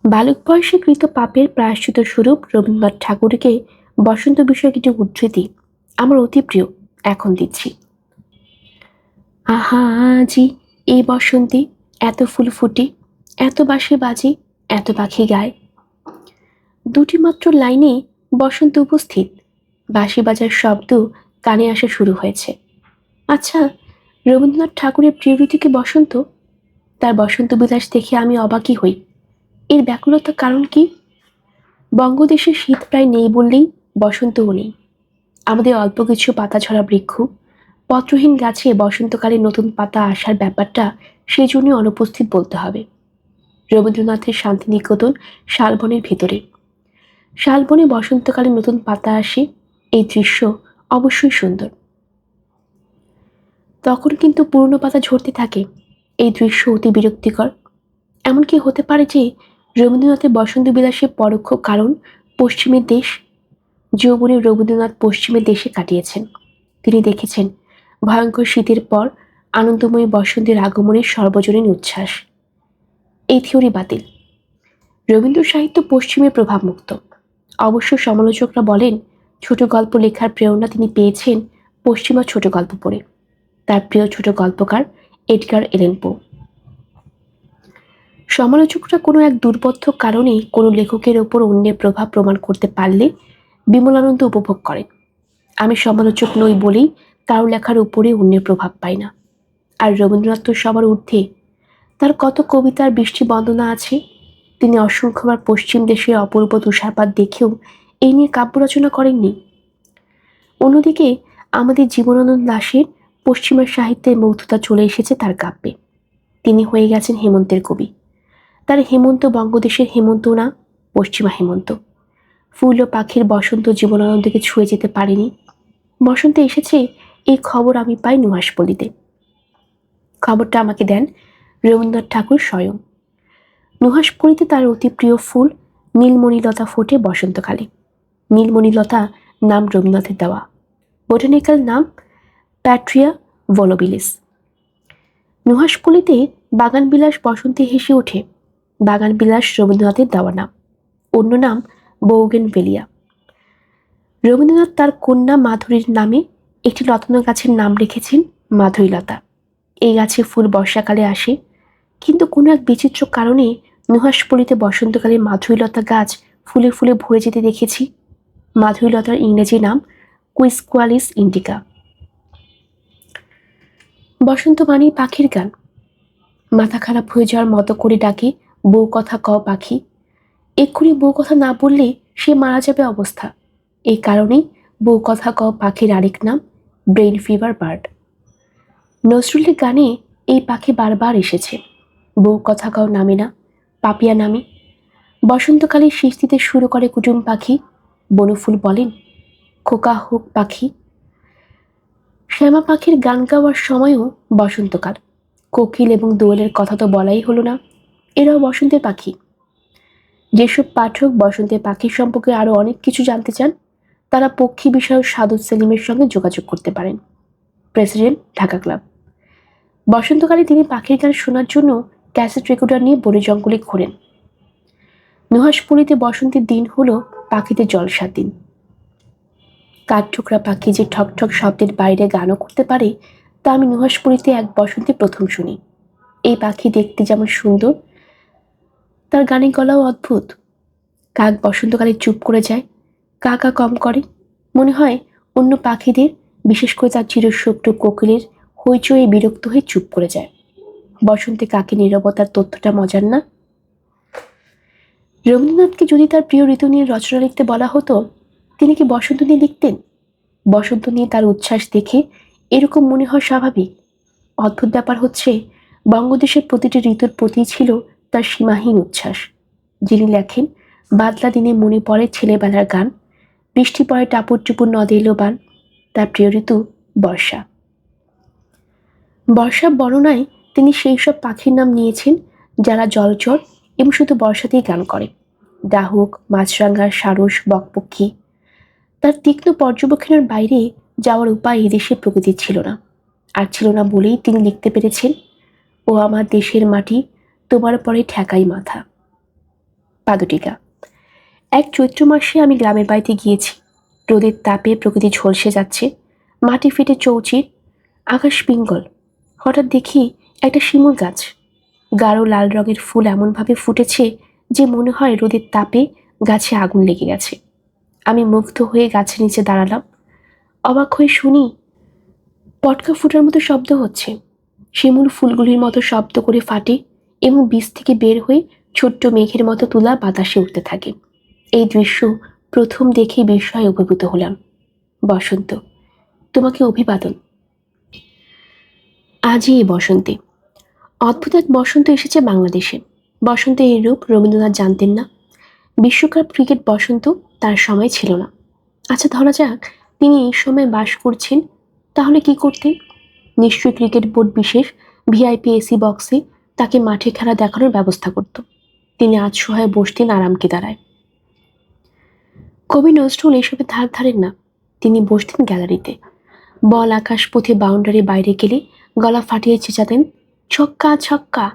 বালক বয়সে কৃত পাপের প্রায়শ্চিত স্বরূপ রবীন্দ্রনাথ ঠাকুরকে বসন্ত বিষয়ক একটি উদ্ধৃতি আমার অতি প্রিয়, এখন দিচ্ছি। আহা আজি এই বসন্তে এত ফুল ফুটে, এত বাঁশি বাজে, এত পাখি গায়। দুটি মাত্র লাইনে বসন্ত উপস্থিত, বাঁশি বাজার শব্দ কানে আসা শুরু হয়েছে। আচ্ছা, রবীন্দ্রনাথ ঠাকুরের প্রিয় ঋতুকে বসন্ত? তার বসন্ত বিলাস দেখে আমি অবাকই হই। এর ব্যাকুলতার কারণ কি? বঙ্গদেশে শীত প্রায় নেই বললেই বসন্তও নেই। আমাদের অল্প কিছু পাতা ঝরা বৃক্ষ, পত্রহীন গাছে বসন্তকালে নতুন পাতা আসার ব্যাপারটা সেজন্য অনুপস্থিত বলতে হবে। রবীন্দ্রনাথের শান্তিনিকেতন শালবনের ভেতরে। শালবনে বসন্তকালে নতুন পাতা আসে, এই দৃশ্য অবশ্যই সুন্দর। তখন কিন্তু পুরনো পাতা ঝরতে থাকে, এই দৃশ্য অতি বিরক্তিকর। এমন কি হতে পারে যে রবীন্দ্রনাথের বসন্ত বিলাসের পরোক্ষ কারণ পশ্চিমের দেশ? যৌবনে রবীন্দ্রনাথ পশ্চিমের দেশে কাটিয়েছেন। তিনি দেখেছেন ভয়ঙ্কর শীতের পর আনন্দময়ী বসন্তের আগমনের সর্বজনীন উচ্ছ্বাস। এই থিওরি বাতিল। রবীন্দ্র সাহিত্য পশ্চিমের প্রভাবমুক্ত। অবশ্য সমালোচকরা বলেন ছোট গল্প লেখার প্রেরণা তিনি পেয়েছেন পশ্চিমা ছোট গল্প পড়ে। তার প্রিয় ছোট গল্পকার এডগার এলেন পো। সমালোচকরা কোনো এক দুর্বোধ্য কারণে কোনো লেখকের ওপর অন্যের প্রভাব প্রমাণ করতে পারলে বিমলানন্দ উপভোগ করেন। আমি সমালোচক নই বলেই কারো লেখার উপরে অন্যের প্রভাব পাই না। আর রবীন্দ্রনাথ তো সবার ঊর্ধ্বে। তার কত কবিতার বৃষ্টি বন্দনা আছে। তিনি অসংখ্যবার পশ্চিম দেশের অপূর্ব তুষারপাত দেখেও এই নিয়ে কাব্য রচনা করেননি। অন্যদিকে আমাদের জীবনানন্দ দাশের পশ্চিমা সাহিত্যের মুগ্ধতা চলে এসেছে তার কাব্যে। তিনি হয়ে গেছেন হেমন্তের কবি। তার হেমন্ত বঙ্গদেশের হেমন্ত না, পশ্চিমা হেমন্ত। ফুল ও পাখির বসন্ত জীবনানন্দকে ছুঁয়ে যেতে পারেনি। বসন্ত এসেছে এই খবর আমি পাই নুহাশপল্লীতে। খবরটা আমাকে দেন রবীন্দ্রনাথ ঠাকুর স্বয়ং। নুহাশপল্লীতে তার অতি প্রিয় ফুল নীলমণিলতা ফোটে বসন্তকালে। নীলমণিলতা নাম রবীন্দ্রনাথের দেওয়া। বোটানিক্যাল নাম প্যাট্রিয়া ভলোবিলিস। নুহাশপল্লীতে বাগানবিলাস বসন্তে হেসে ওঠে। বাগানবিলাস রবীন্দ্রনাথের দেওয়া নাম। অন্য নাম বৌগেনভেলিয়া। রবীন্দ্রনাথ তার কন্যা মাধুরীর নামে একটি লতানো গাছের নাম রেখেছেন মাধুরীলতা। এই গাছে ফুল বর্ষাকালে আসে, কিন্তু কোনো এক বিচিত্র কারণে নুহাশপল্লীতে বসন্তকালে মাধুরীলতা গাছ ফুলে ফুলে ভরে যেতে দেখেছি। মাধুরীলতার ইংরেজি নাম কুইস্কুয়ালিস ইন্ডিকা। বসন্ত মানেই পাখির গান। মাথা খারাপ হয়ে যাওয়ার মতো করে ডাকে বউ কথা কও পাখি। এক্ষুনি বউ কথা না বললে সে মারা যাবে অবস্থা। এই কারণেই বউ কথা কও পাখির আরেক নাম ব্রেইন ফিভার বার্ড। নজরুলের গানে এই পাখি বারবার এসেছে। বউ কথা কও নামে না, পাপিয়া নামে। বসন্তকালে শীষ দিতে শুরু করে কুটুম পাখি। বনফুল বলেন খোকা হোক পাখি। শ্যামা পাখির গান গাওয়ার সময়ও বসন্তকাল। কোকিল এবং দোয়েলের কথা তো বলাই হলো না, এরাও বসন্তের পাখি। যেসব পাঠক বসন্তের পাখি সম্পর্কে আরো অনেক কিছু জানতে চান, তারা পক্ষী বিষয়ক সাদত সেলিমের সঙ্গে যোগাযোগ করতে পারেন। President, Dhaka club. বসন্তকালে তিনি পাখির গান শোনার জন্য ক্যাসেট রেকর্ডার নিয়ে বনে জঙ্গলে ঘোরেন। নুহাশপল্লীতে বসন্তের দিন হলো পাখিদের জলসার দিন। কাঠঠোকরা পাখি যে ঠকঠক শব্দের বাইরে গানও করতে পারে, তা আমি নুহাশপল্লীতে এক বসন্তে প্রথম শুনি। এই পাখি দেখতে যেমন সুন্দর, তার গানের গলাও অদ্ভুত। কাক বসন্তকালে চুপ করে যায়, কা কা কম করে। মনে হয় অন্য পাখিদের, বিশেষ করে তার চিরশক্ত কোকিলের হইচয়ে বিরক্ত হয়ে চুপ করে যায়। বসন্তে কাকে নীরবতার তথ্যটা মজার না? রবীন্দ্রনাথকে যদি তার প্রিয় ঋতু নিয়ে রচনা লিখতে বলা হতো, তিনি কি বসন্ত নিয়ে লিখতেন? বসন্ত নিয়ে তার উচ্ছ্বাস দেখে এরকম মনে হয় স্বাভাবিক। অদ্ভুত ব্যাপার হচ্ছে, বঙ্গদেশের প্রতিটি ঋতুর প্রতি ছিল তার সীমাহীন উচ্ছ্বাস। যিনি লেখেন বাদলা দিনে মনে পড়ে ছেলেবেলার গান, বৃষ্টি পড়ে টাপুর টুপুর নদে এলো বান, তার প্রিয় ঋতু বর্ষা। বর্ষা বর্ণনায় তিনি সেই সব পাখির নাম নিয়েছেন যারা জলচর এবং শুধু বর্ষাতেই গান করে। ডাহুক, মাছরাঙা, সারস, বকপক্ষী। তার তীক্ষ্ণ পর্যবেক্ষণের বাইরে যাওয়ার উপায় এদেশের প্রকৃতির ছিল না। আর ছিল না বলেই তিনি লিখতে পেরেছেন, ও আমার দেশের মাটি, তোমার পরে ঠেকাই মাথা। পাদটিকা। এক চৈত্র মাসে আমি গ্রামের বাড়িতে গিয়েছি। রোদের তাপে প্রকৃতি ঝলসে যাচ্ছে, মাটি ফেটে চৌচির, আকাশ পিঙ্গল। হঠাৎ দেখি একটা শিমুল গাছ। গাঢ় লাল রঙের ফুল এমনভাবে ফুটেছে যে মনে হয় রোদের তাপে গাছে আগুন লেগে গেছে। আমি মুগ্ধ হয়ে গাছের নিচে দাঁড়ালাম। অবাক হয়ে শুনি পটকা ফুটার মতো শব্দ হচ্ছে। শিমুল ফুলগুলির মতো শব্দ করে ফাটে এবং বীজ থেকে বের হয়ে ছোট্ট মেঘের মতো তুলা বাতাসে উঠতে থাকে। এই দৃশ্য প্রথম দেখে বিস্ময়ে অভিভূত হলাম। বসন্ত, তোমাকে অভিবাদন। আজই এই বসন্তে। অদ্ভুত এক বসন্ত এসেছে বাংলাদেশে। বসন্তের এই রূপ রবীন্দ্রনাথ জানতেন না। বিশ্বকাপ ক্রিকেট বসন্ত তার সময় ছিল না। আচ্ছা, ধরা যাক তিনি এই সময় বাস করছেন, তাহলে কি করতেন? নিশ্চয়ই ক্রিকেট বোর্ড বিশেষ ভিআইপি এসি বক্সে তাকে মাঠে খেলা দেখানোর ব্যবস্থা করত। তিনি আজ সহায় বসতেন আরামকে দাঁড়ায়। কবি নজরুল এসবে ধার ধারেন না। তিনি বসতেন গ্যালারিতে। বল আকাশ পথে বাউন্ডারি বাইরে গেলে গলা ফাটিয়ে চেঁচাতেন, ছক্কা ছক্কা।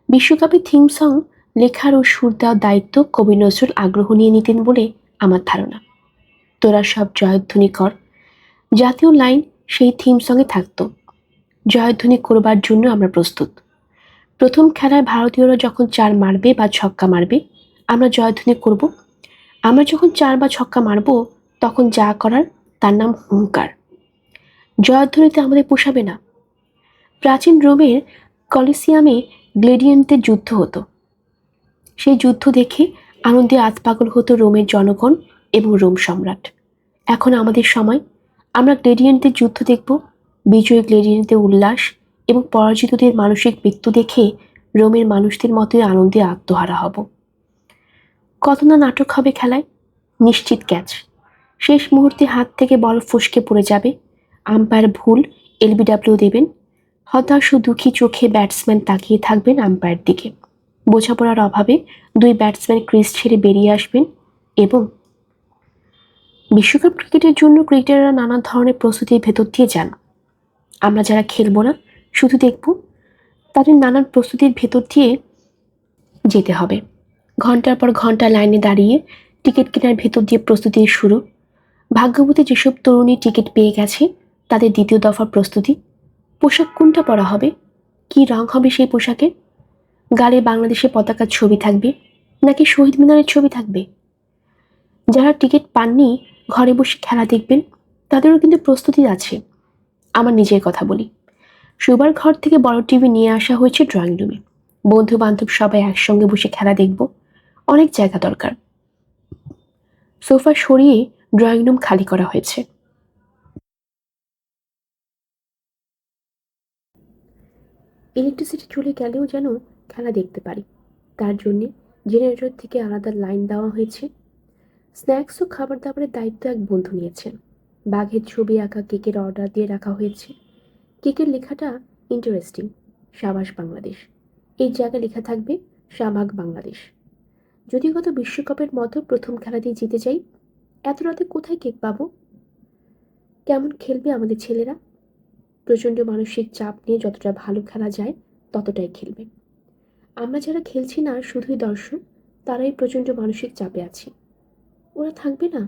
বিশ্বকাপের থিম সং লেখার ও সুর দেওয়ার দায়িত্ব কবি নজরুল আগ্রহ নিয়ে নিতেন বলে আমার ধারণা। তোরা সব জয়ধ্বনি কর, জাতীয় লাইন সেই থিম সঙ্গে থাকতো। জয়ধ্বনি করবার জন্য আমরা প্রস্তুত। প্রথম খেলায় ভারতীয়রা যখন 4 মারবে বা ছক্কা মারবে, আমরা জয়ধ্বনি করব। আমরা যখন 4 বা ছক্কা মারব, তখন যা করার তার নাম হুঙ্কার। জয়ধ্বনিতে আমাদের পোষাবে না। প্রাচীন রোমের কলিসিয়ামে গ্লেডিয়েন্টদের যুদ্ধ হতো। সেই যুদ্ধ দেখে আনন্দে আতপাগল হতো রোমের জনগণ এবং রোম সম্রাট। এখন আমাদের সময়, আমরা গ্লেডিয়েন্টদের যুদ্ধ দেখব, বিজয়ী গ্লেডিয়েন্টদের উল্লাস এবং পরাজিতদের মানসিক মৃত্যু দেখে রোমের মানুষদের মতোই আনন্দে আত্মহারা হব। কত না নাটক হবে খেলায়। নিশ্চিত ক্যাচ, শেষ মুহূর্তে হাত থেকে বল ফসকে পড়ে যাবে, আম্পায়ার ভুল এলবিডব্লিউ দেবেন, হতাশ ও দুঃখী চোখে ব্যাটসম্যান তাকিয়ে থাকবেন আম্পায়ার দিকে। বোঝাপড়ার অভাবে দুই ব্যাটসম্যান ক্রিজ ছেড়ে বেরিয়ে আসবেন এবং বিশ্বকাপ ক্রিকেটের জন্য ক্রিকেটাররা নানা ধরনের প্রস্তুতির ভেতর দিয়ে যান। আমরা যারা খেলবো না, শুধু দেখব, তাদের নানান প্রস্তুতির ভেতর দিয়ে যেতে হবে। ঘন্টার পর ঘন্টা লাইনে দাঁড়িয়ে টিকিট কেনার ভেতর দিয়ে প্রস্তুতির শুরু। ভাগ্যবতী যেসব তরুণী টিকিট পেয়ে গেছে, তাদের দ্বিতীয় দফার প্রস্তুতি। পোশাক কোনটা পরা হবে, কি রং হবে সেই পোশাকের, গালে বাংলাদেশের পতাকার ছবি থাকবে নাকি শহীদ মিনারের ছবি থাকবে। যারা টিকিট পাননি, ঘরে বসে খেলা দেখবেন, তাদেরও কিন্তু প্রস্তুতি আছে। আমার নিজের কথা বলি, শোবার ঘর থেকে বড় টিভি নিয়ে আসা হয়েছে ড্রয়িং রুমে। বন্ধু বান্ধব সবাই একসঙ্গে বসে খেলা দেখব। অনেক জায়গা দরকার। সোফা সরিয়ে ড্রয়িং রুম খালি করা হয়েছে। ইলেকট্রিসিটি চলে গেলেও যেন খেলা দেখতে পারি, তার জন্যে জেনারেটর থেকে আলাদা লাইন দেওয়া হয়েছে। স্ন্যাক্স ও খাবার দাবারের দায়িত্ব এক বন্ধু নিয়েছেন। বাঘের ছবি আঁকা কেকের অর্ডার দিয়ে রাখা হয়েছে। কেকের লেখাটা ইন্টারেস্টিং, সাবাস বাংলাদেশ। এই জায়গায় লেখা থাকবে শাহবাগ বাংলাদেশ। যদি গত বিশ্বকাপের মতো প্রথম খেলাতেই জিতে যাই, এত রাতে কোথায় কেক পাবো? কেমন খেলবে আমাদের ছেলেরা? প্রচণ্ড মানসিক চাপ নিয়ে যতটা ভালো খেলা যায় ততটাই খেলবে। আমরা যারা খেলছি না, শুধুই দর্শক, তারাই প্রচণ্ড মানসিক চাপে আছি। ওরা থাকবে না,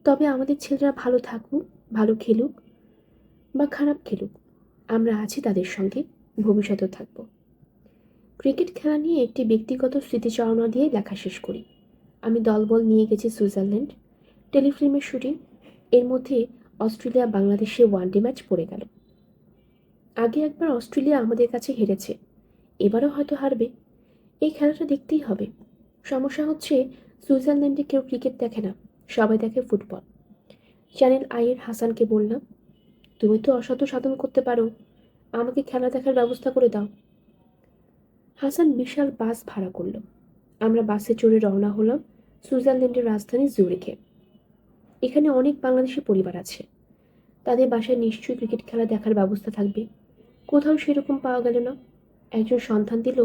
তবে আমাদের ছেলেরা ভালো থাকুক, ভালো খেলুক বা খারাপ খেলুক, আমরা আছি তাদের সঙ্গে, ভবিষ্যতেও থাকবো। ক্রিকেট খেলা নিয়ে একটি ব্যক্তিগত স্মৃতিচারণা দিয়ে লেখা শেষ করি। আমি দলবল নিয়ে গেছি সুইজারল্যান্ড, টেলিফিল্মের শুটিং। এর মধ্যে অস্ট্রেলিয়া বাংলাদেশে ওয়ানডে ম্যাচ পড়ে গেল। আগে একবার অস্ট্রেলিয়া আমাদের কাছে হেরেছে, এবারও হয়তো হারবে। এই খেলাটা দেখতেই হবে। সমস্যা হচ্ছে, সুইজারল্যান্ডে কেউ ক্রিকেট দেখে না, সবাই দেখে ফুটবল। চ্যানেল আইয়ের হাসানকে বললাম, তুমি তো অসাধ্য সাধন করতে পারো, আমাকে খেলা দেখার ব্যবস্থা করে দাও। হাসান বিশাল বাস ভাড়া করলো। আমরা বাসে চড়ে রওনা হলাম সুইজারল্যান্ডের রাজধানী জুরিখে। এখানে অনেক বাংলাদেশি পরিবার আছে, তাদের বাসায় নিশ্চয়ই ক্রিকেট খেলা দেখার ব্যবস্থা থাকবে। কোথাও সেরকম পাওয়া গেল না। একজন সন্ধান দিল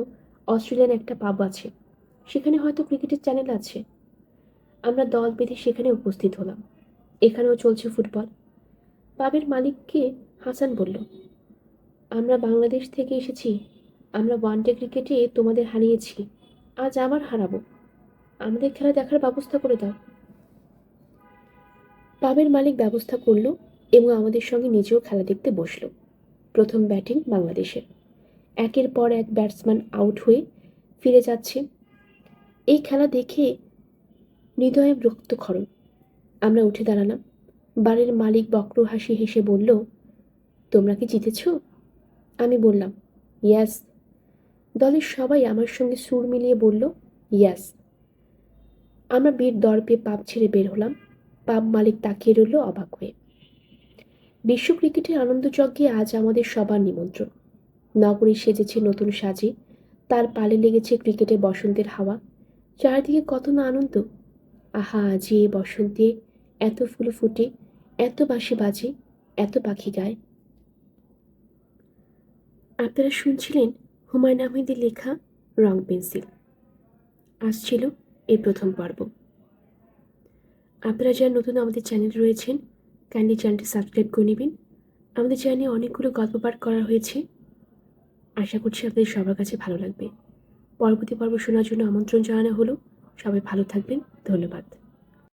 অস্ট্রেলিয়ান একটা পাব আছে, সেখানে হয়তো ক্রিকেটের চ্যানেল আছে। আমরা দল বেঁধে সেখানে উপস্থিত হলাম। এখানেও চলছে ফুটবল। পাবের মালিককে হাসান বলল, আমরা বাংলাদেশ থেকে এসেছি, আমরা ওয়ানডে ক্রিকেটে তোমাদের হারিয়েছি, আজ আবার হারাবো, আমাদের খেলা দেখার ব্যবস্থা করে দাও। পাবের মালিক ব্যবস্থা করলো এবং আমাদের সঙ্গে নিজেও খেলা দেখতে বসলো। প্রথম ব্যাটিং বাংলাদেশের। একের পর এক ব্যাটসম্যান আউট হয়ে ফিরে যাচ্ছে। এই খেলা দেখে হৃদয়ে রক্তক্ষরণ। আমরা উঠে দাঁড়ালাম। বাড়ির মালিক বক্র হাসি হেসে বলল, তোমরা কি জিতেছ? আমি বললাম, ইয়াস। দলের সবাই আমার সঙ্গে সুর মিলিয়ে বলল, ইয়াস। আমরা বীর দর্পে পাব ছেড়ে বের হলাম। পাব মালিক তাকিয়ে রইল অবাক হয়ে। বিশ্ব ক্রিকেটের আনন্দযজ্ঞে আজ আমাদের সবার নিমন্ত্রণ। নগরী সেজেছে নতুন সাজে, তার পালে লেগেছে ক্রিকেটে বসন্তের হাওয়া। চারিদিকে কত না আনন্দ। আহা, আজি এ বসন্তে এত ফুল ফুটে, এত বাঁশি বাজে, এত পাখি গায়। আপনারা শুনছিলেন হুমায়ুন আহমেদের লেখা রং পেন্সিল। আসছিল এই প্রথম পর্ব। আপনারা যারা নতুন আমাদের চ্যানেল রয়েছেন, কাইন্ডলি চ্যানেলটি সাবস্ক্রাইব করে নেবেন। আমাদের চ্যানেলে অনেকগুলো গল্প পাঠ করা হয়েছে, আশা করছি আপনাদের সবার কাছে ভালো লাগবে। পরবর্তী পর্ব শোনার জন্য আমন্ত্রণ জানানো হলো। সবাই ভালো থাকবেন, ধন্যবাদ।